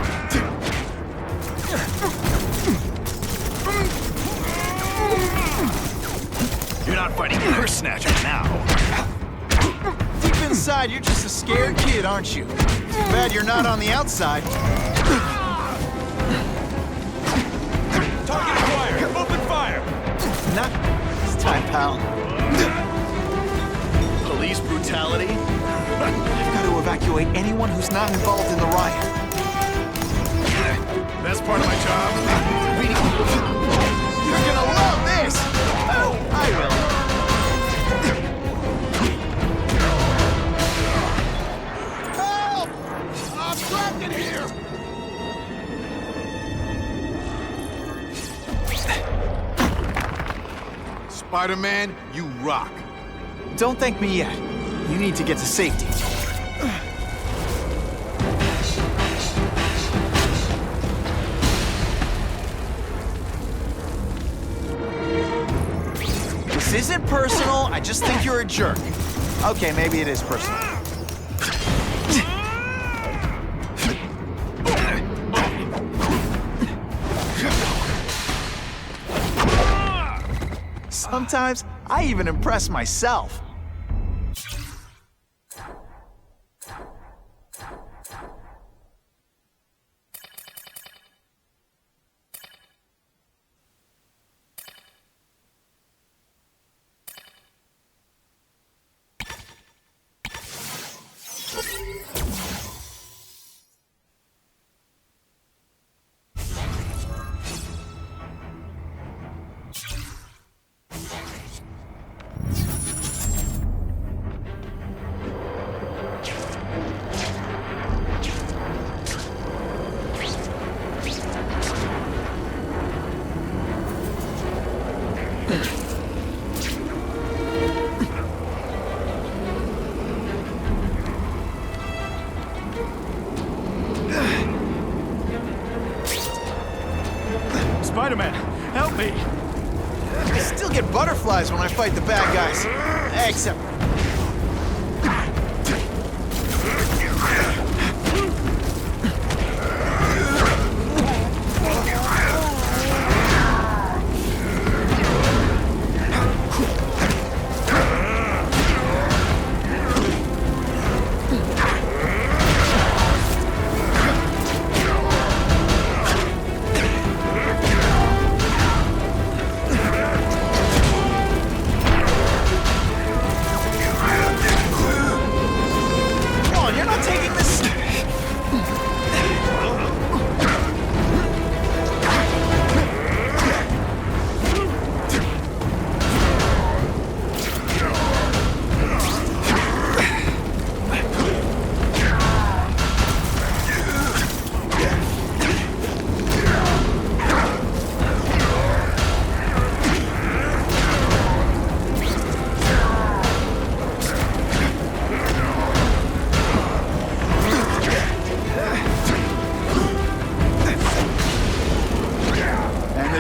You're not fighting Purse Snatcher now. Deep inside, you're just a scared kid, aren't you? Too bad you're not on the outside. Target acquired. Open fire. Not this time, pal. Police brutality? I've got to evacuate anyone who's not involved in the riot. That's part of my job. You're gonna love this! Oh, I will. Help! I'm trapped in here! Spider-Man, you rock. Don't thank me yet. You need to get to safety. This isn't personal, I just think you're a jerk. Okay, maybe it is personal. Sometimes, I even impress myself. Spider-Man, help me! I still get butterflies when I fight the bad guys. Except...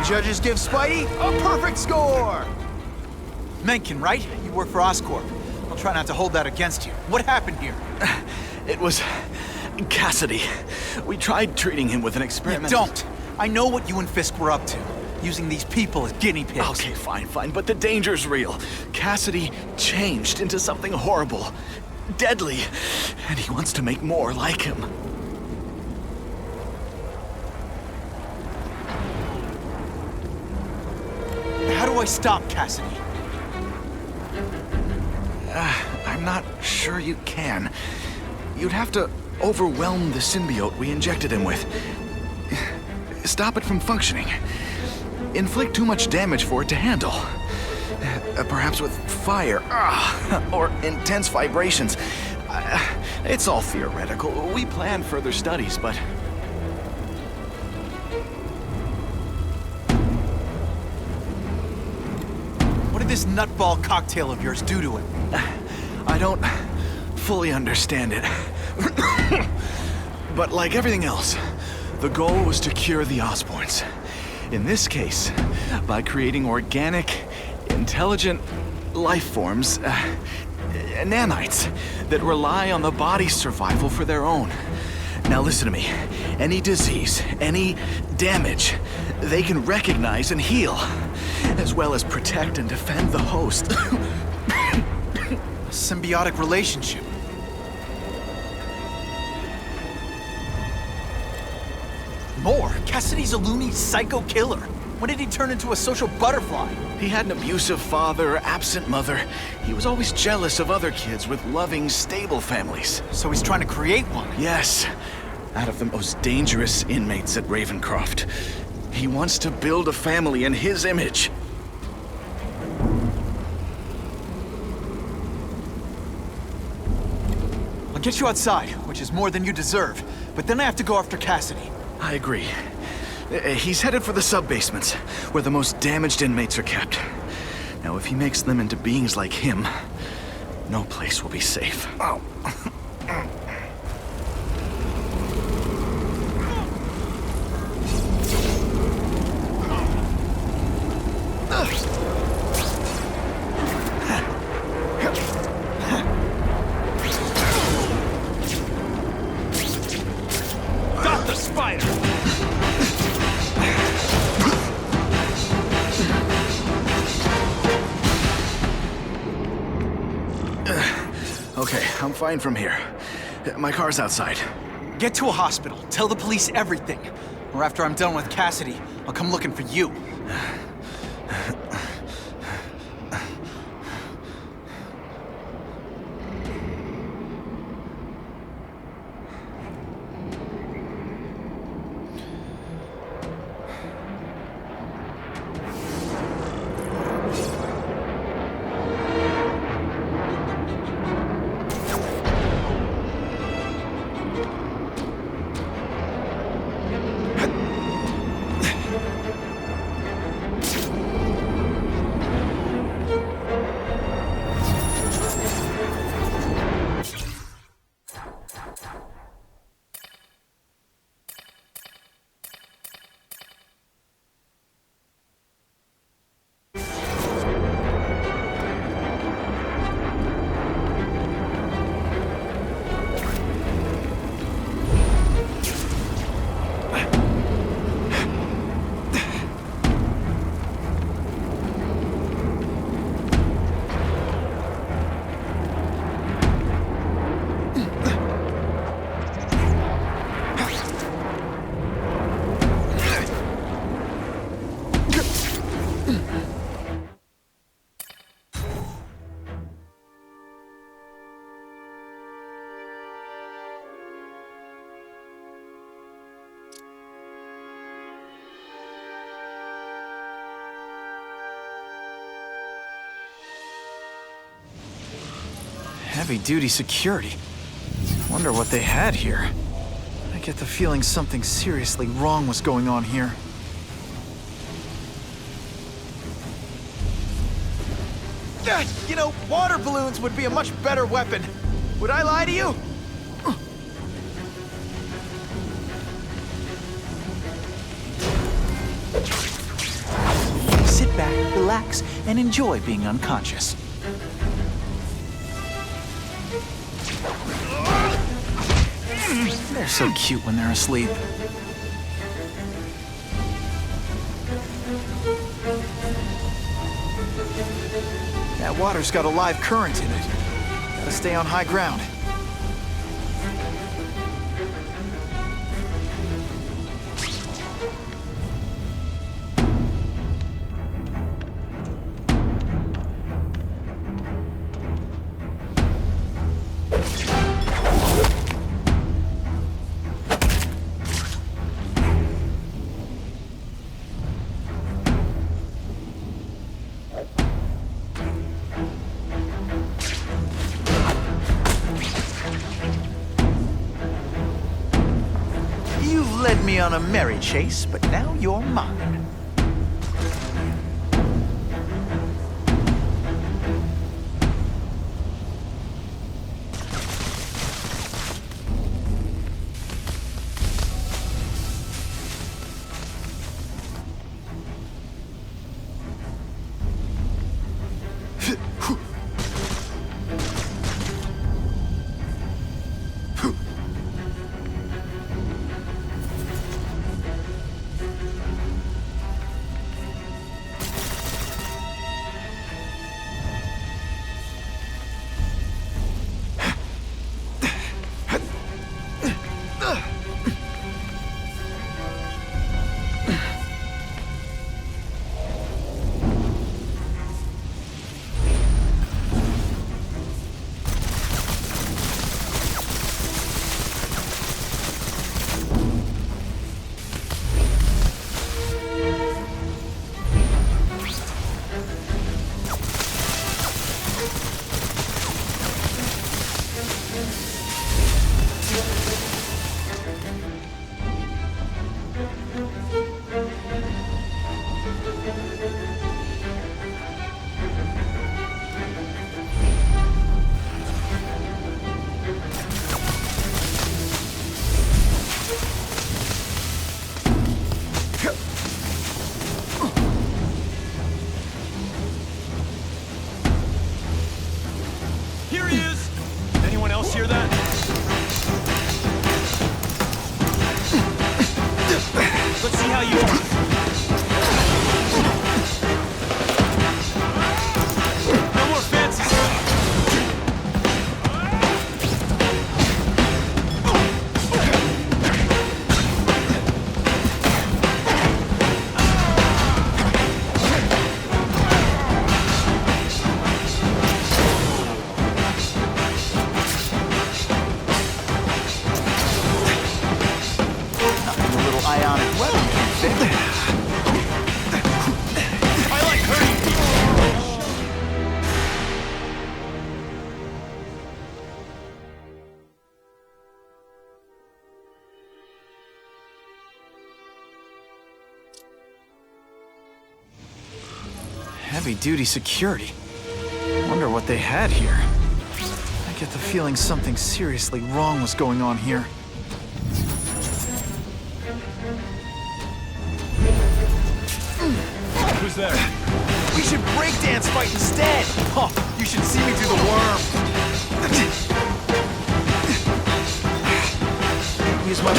Judges give Spidey a perfect score! Mencken, right? You work for Oscorp. I'll try not to hold that against you. What happened here? It was... Cassidy. We tried treating him with an experiment. Don't! I know what you and Fisk were up to, using these people as guinea pigs. Okay, fine, but the danger's real. Cassidy changed into something horrible, deadly, and he wants to make more like him. How do I stop Cassidy? I'm not sure you can. You'd have to overwhelm the symbiote we injected him with. Stop it from functioning. Inflict too much damage for it to handle. Perhaps with fire, or intense vibrations. It's all theoretical. We plan further studies, but... What did this nutball cocktail of yours do to him? I don't fully understand it. But like everything else, the goal was to cure the Osborns. In this case, by creating organic, intelligent life forms, nanites, that rely on the body's survival for their own. Now listen to me. Any disease, any damage, they can recognize and heal, as well as protect and defend the host. A symbiotic relationship. More? Cassidy's a loony psycho killer. When did he turn into a social butterfly? He had an abusive father, absent mother. He was always jealous of other kids with loving, stable families. So he's trying to create one? Yes. Out of the most dangerous inmates at Ravencroft. He wants to build a family in his image. I'll get you outside, which is more than you deserve. But then I have to go after Cassidy. I agree. He's headed for the sub-basements, where the most damaged inmates are kept. Now, if he makes them into beings like him, no place will be safe. Oh. Stop the spider! Okay, I'm fine from here. My car's outside. Get to a hospital. Tell the police everything. Or after I'm done with Cassidy, I'll come looking for you. Heavy-duty security. Wonder what they had here. I get the feeling something seriously wrong was going on here. You know, water balloons would be a much better weapon. Would I lie to you? Sit back, relax, and enjoy being unconscious. They're so cute when they're asleep. That water's got a live current in it. Gotta stay on high ground. Led me on a merry chase, but now you're mine. Here he is! Anyone else hear that? Let's see how you are. No more fancy stuff. Ionic weapon can fix. I like hurting people. Heavy-duty security. Wonder what they had here. I get the feeling something seriously wrong was going on here. Who's there? We should breakdance fight instead! Oh, you should see me through the worm! Use my...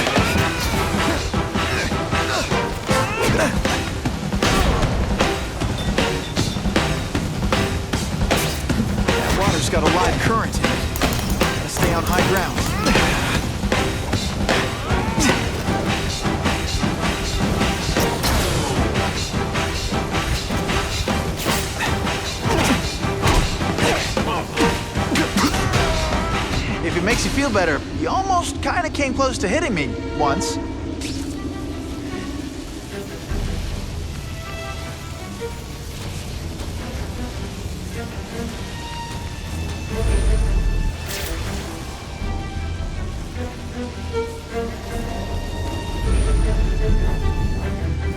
That water's got a live current in it. Gotta stay on high ground. If it makes you feel better, you almost kind of came close to hitting me once.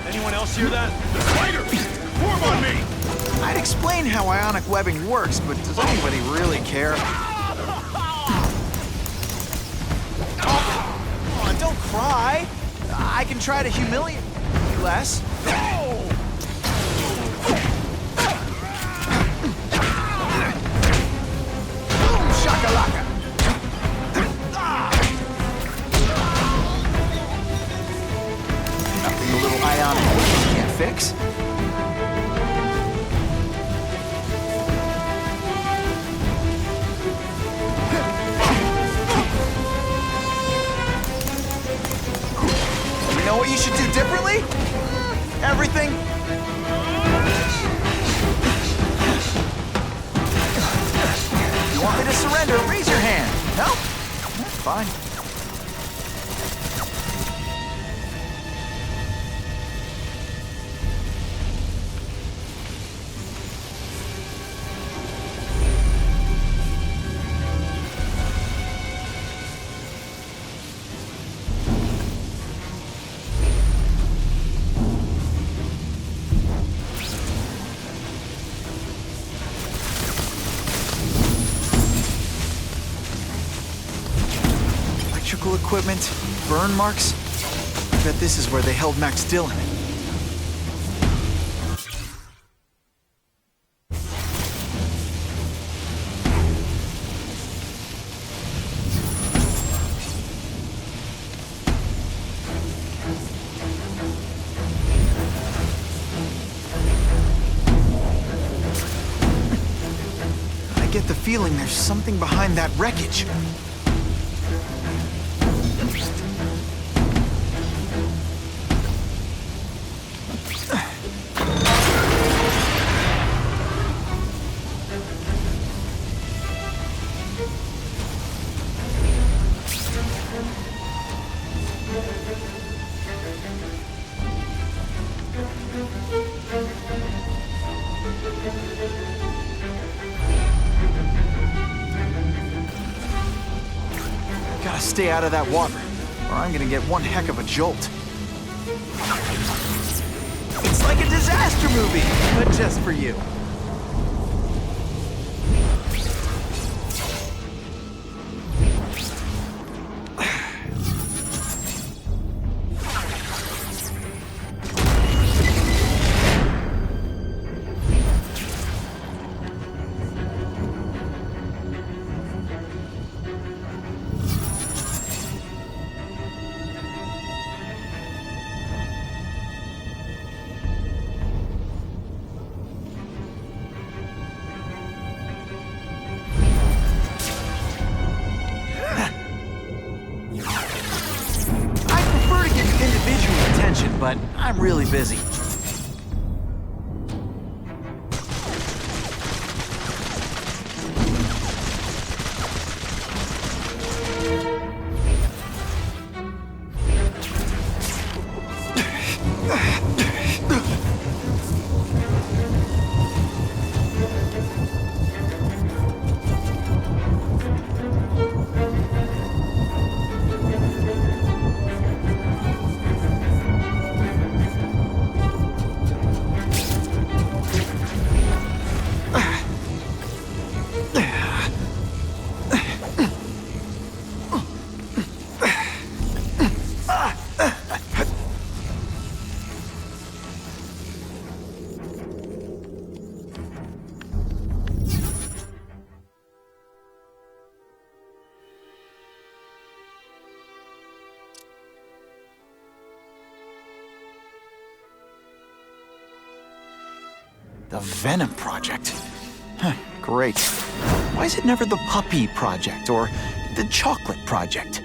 Anyone else hear that? The spider! Form on me! I'd explain how ionic webbing works, but does anybody really care? Oh, don't cry. I can try to humiliate you less. Boom, shakalaka. Nothing a little ionic webbing can't fix. Commander, raise your hand. Help? Fine. Electrical equipment, burn marks. I bet this is where they held Max Dillon. I get the feeling there's something behind that wreckage. Gotta stay out of that water, or I'm gonna get one heck of a jolt. It's like a disaster movie, but just for you. But I'm really busy. The Venom Project? Huh, great. Why is it never the Puppy Project or the Chocolate Project?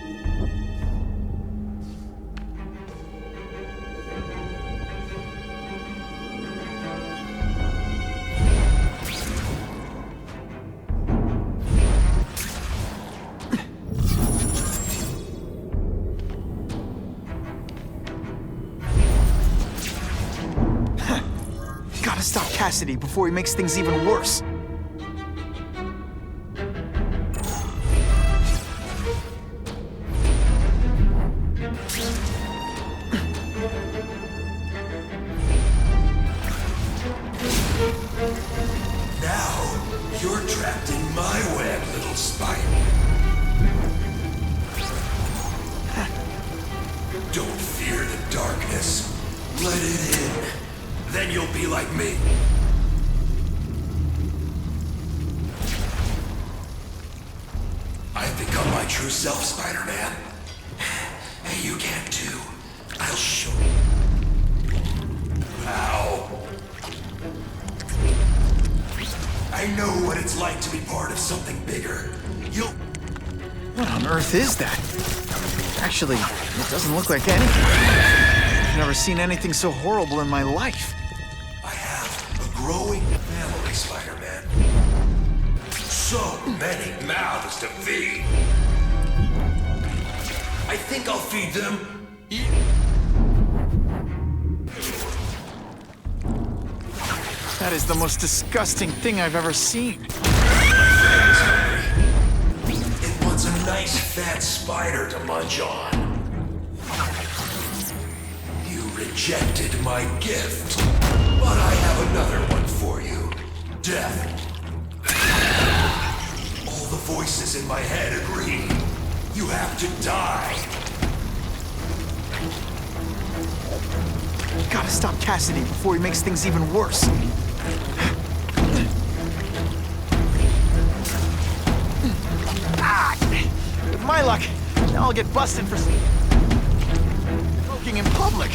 Gotta stop Cassidy before he makes things even worse. Now, you're trapped in my web, little spider. Don't fear the darkness. Let it in. Then you'll be like me. I've become my true self, Spider-Man. Hey, you can too. I'll show you. Ow. I know what it's like to be part of something bigger. You'll... What on earth is that? Actually, it doesn't look like anything. I've never seen anything so horrible in my life. I have a growing family, Spider-Man. So many mouths to feed. I think I'll feed them. That is the most disgusting thing I've ever seen. It wants a nice fat spider to munch on. You rejected my gift, but I have another one for you. Death. All the voices in my head agree. You have to die. Gotta stop Cassidy before he makes things even worse. With my luck, now I'll get busted for smoking in public.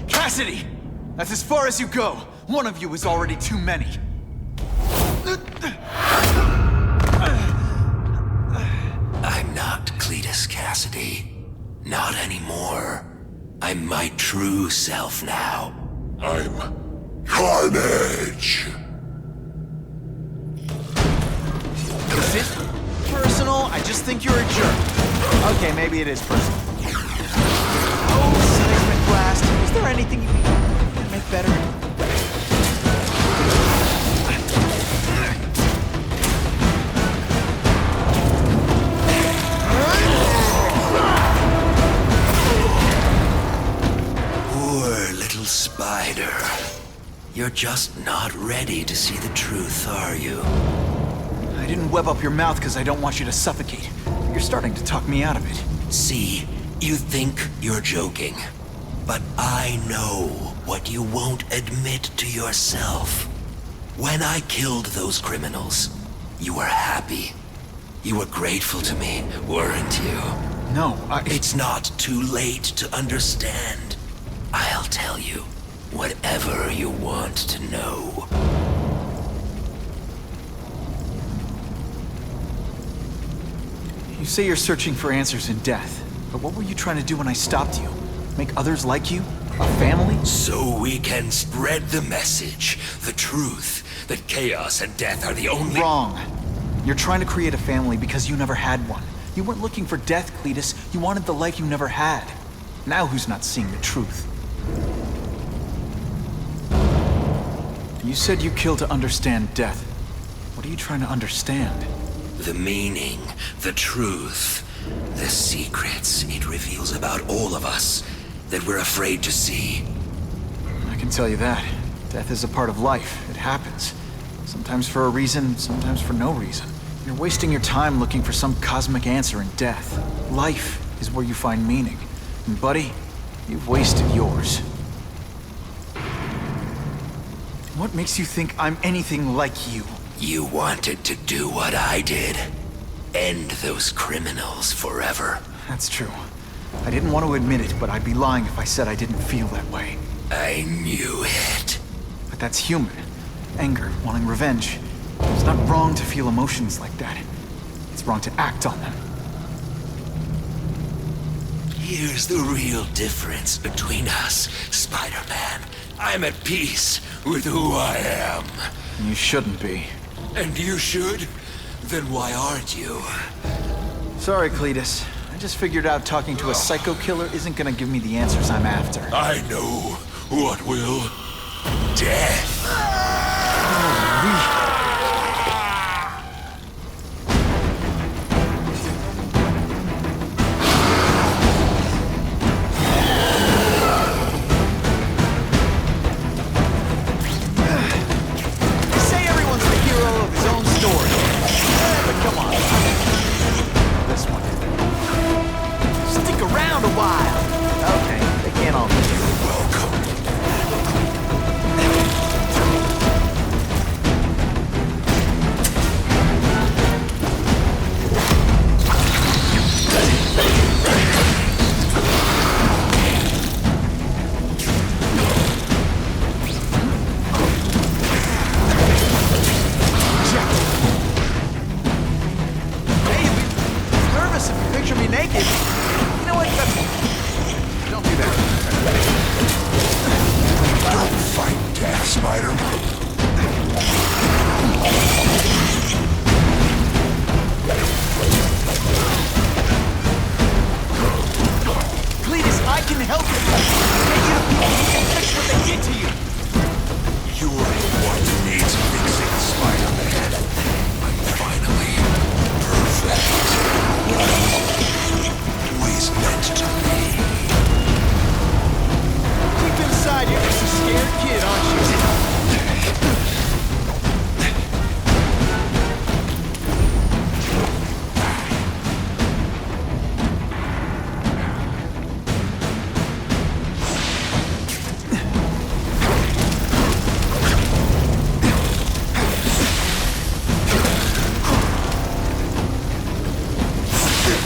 Cassidy! That's as far as you go. One of you is already too many. I'm not Cletus Cassidy. Not anymore. I'm my true self now. I'm Carnage! Is it personal? I just think you're a jerk. Okay, maybe it is personal. Oh, seismic blast. Is there anything you can make better? Poor little spider. You're just not ready to see the truth, are you? I didn't web up your mouth because I don't want you to suffocate. You're starting to talk me out of it. See, you think you're joking. But I know what you won't admit to yourself. When I killed those criminals, you were happy. You were grateful to me, weren't you? No, It's not too late to understand. I'll tell you whatever you want to know. You say you're searching for answers in death, but what were you trying to do when I stopped you? Make others like you? A family? So we can spread the message, the truth, that chaos and death are the only— Wrong. You're trying to create a family because you never had one. You weren't looking for death, Cletus. You wanted the life you never had. Now who's not seeing the truth? You said you killed to understand death. What are you trying to understand? The meaning, the truth, the secrets it reveals about all of us that we're afraid to see. I can tell you that. Death is a part of life. It happens. Sometimes for a reason, sometimes for no reason. You're wasting your time looking for some cosmic answer in death. Life is where you find meaning. And buddy, you've wasted yours. What makes you think I'm anything like you? You wanted to do what I did. End those criminals forever. That's true. I didn't want to admit it, but I'd be lying if I said I didn't feel that way. I knew it. But that's human. Anger, wanting revenge. It's not wrong to feel emotions like that. It's wrong to act on them. Here's the real difference between us, Spider-Man. I'm at peace with who I am. You shouldn't be. And you should? Then why aren't you? Sorry, Cletus. I just figured out talking to a psycho killer isn't gonna give me the answers I'm after. I know what will. Death. picture me naked. You know what? Don't do that. Don't fight death, Spider. Cletus, I can help you. Get you to people who can fix what they did to you. You're the one who needs fixing, Spider-Man. I'm finally perfect. Always meant to be. Deep inside, you're just a scared kid, aren't you?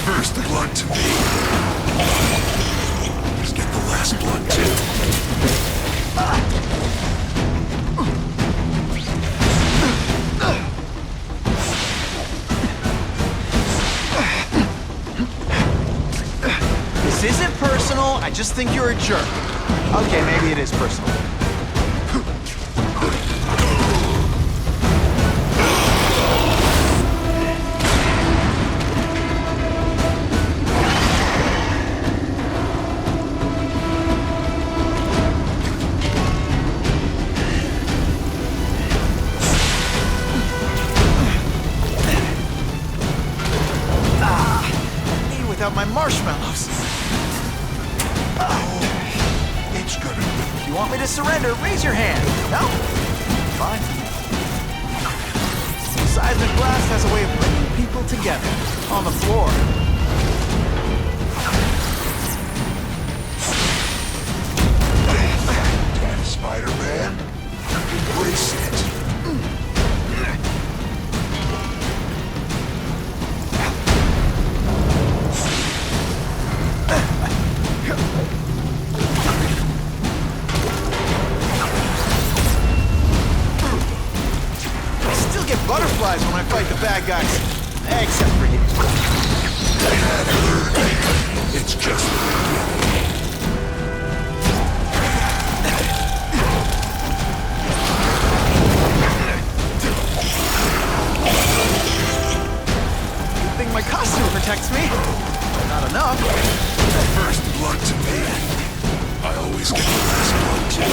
First blood to me. Let's get the last blood too. This isn't personal, I just think you're a jerk. Okay, maybe it is personal. Without my marshmallows. It's gonna If you want me to surrender, raise your hand. No? Fine. Seismic blast has a way of bringing people together. On the floor. Death, Spider-Man. Embrace it. Butterflies when I fight the bad guys. Except for you. It's just the Good thing my costume protects me. Not enough. first blood to me. I always get the last blood too.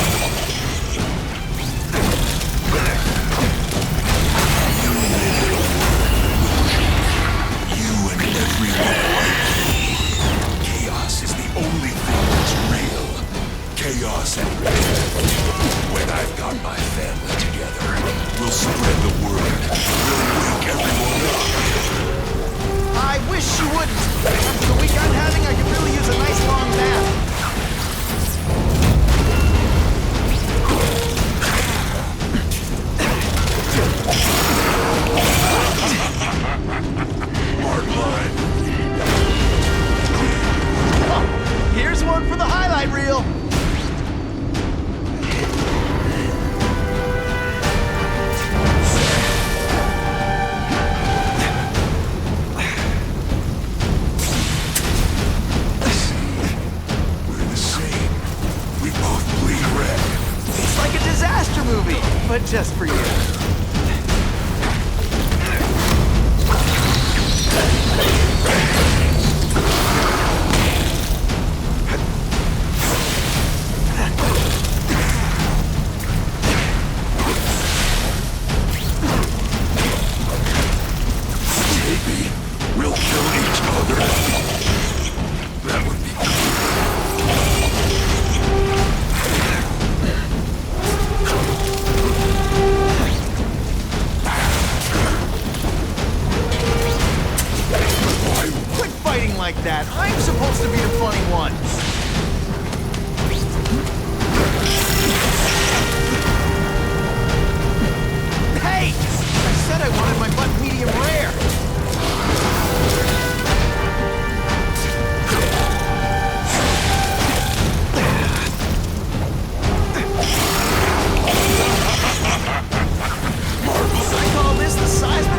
Chaos is the only thing that's real. Chaos and death. When I've got my family together, we'll spread the word. We'll wake everyone up. I wish you wouldn't. After the week I'm having, I could really use a nice long nap. Here's one for the highlight reel. We're the same. We both bleed red. It's like a disaster movie, but just for you. Maybe we'll kill each other. That would be Quit fighting like that. I'm supposed to be the funny one. Hey! I said I wanted my butt medium rare. I call this the seismic.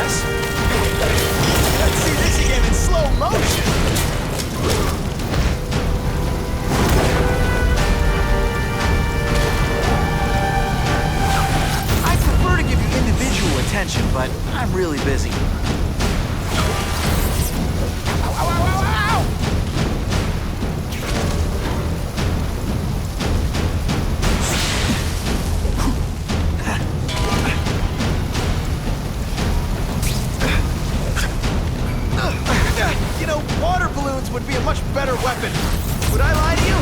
Yes! Let's see this again in slow motion! I prefer to give you individual attention, but I'm really busy. You know, water balloons would be a much better weapon. Would I lie to you?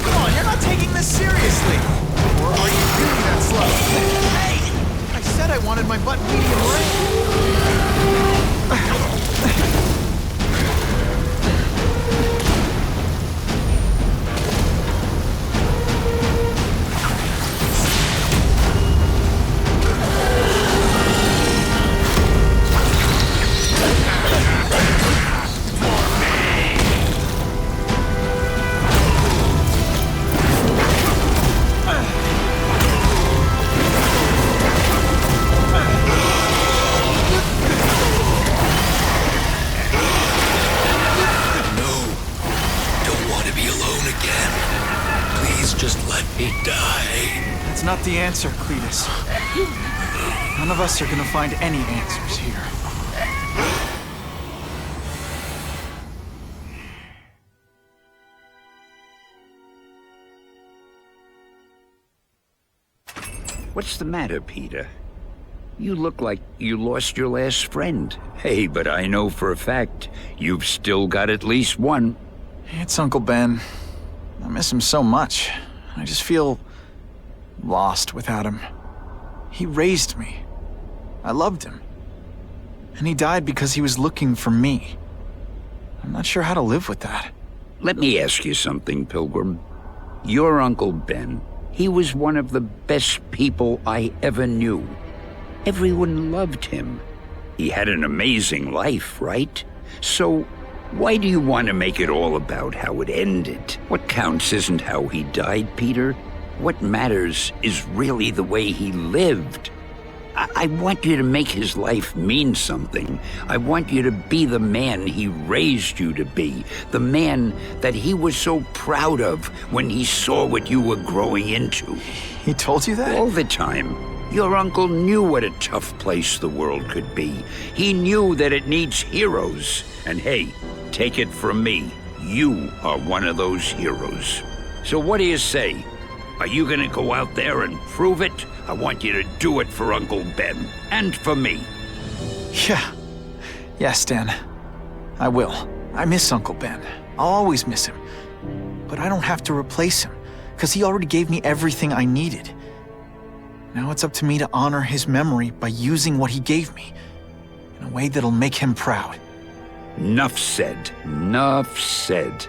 Come on, you're not taking this seriously. Or are you really that slow? Hey! I said I wanted my butt medium rare. That's not the answer, Cletus. None of us are gonna find any answers here. What's the matter, Peter? You look like you lost your last friend. Hey, but I know for a fact you've still got at least one. It's Uncle Ben. I miss him so much. I just feel lost without him. He raised me. I loved him. And he died because he was looking for me. I'm not sure how to live with that. Let me ask you something, Pilgrim. Your Uncle Ben, he was one of the best people I ever knew. Everyone loved him. He had an amazing life, right? So, why do you want to make it all about how it ended? What counts isn't how he died, Peter. What matters is really the way he lived. I want you to make his life mean something. I want you to be the man he raised you to be. The man that he was so proud of when he saw what you were growing into. He told you that? All the time. Your uncle knew what a tough place the world could be. He knew that it needs heroes. And hey, take it from me, you are one of those heroes. So what do you say? Are you gonna go out there and prove it? I want you to do it for Uncle Ben, and for me. Yeah. Yes, Dan. I will. I miss Uncle Ben. I'll always miss him. But I don't have to replace him, because he already gave me everything I needed. Now it's up to me to honor his memory by using what he gave me, in a way that'll make him proud. Nuff said. Nuff said.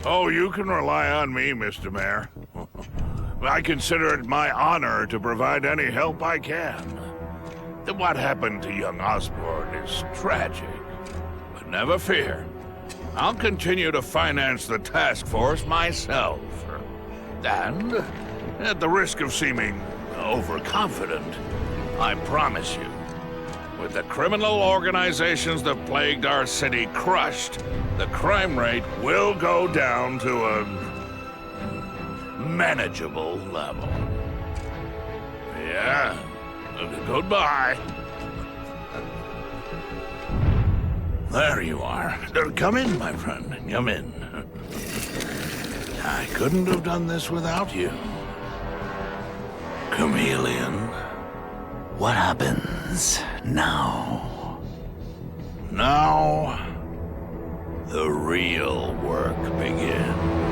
Oh, you can rely on me, Mr. Mayor. I consider it my honor to provide any help I can. What happened to young Osborn is tragic. But never fear. I'll continue to finance the task force myself. And, at the risk of seeming overconfident, I promise you, with the criminal organizations that plagued our city crushed, the crime rate will go down to a manageable level. Yeah, goodbye. There you are. Come in, my friend. Come in. I couldn't have done this without you. Chameleon. What happens now? Now, the real work begins.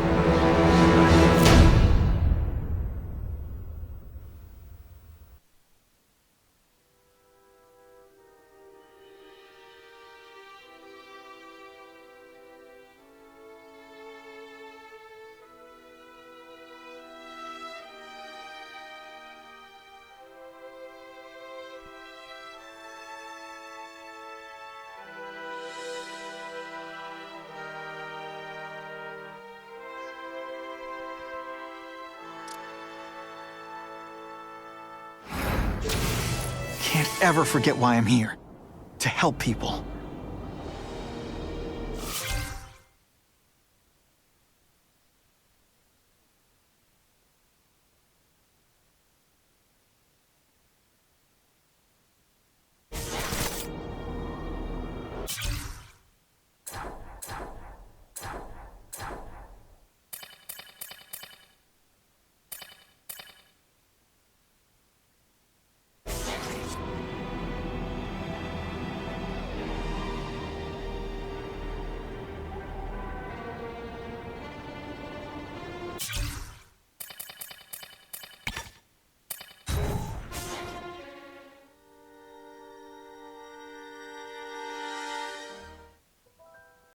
Can't ever forget why I'm here. To help people.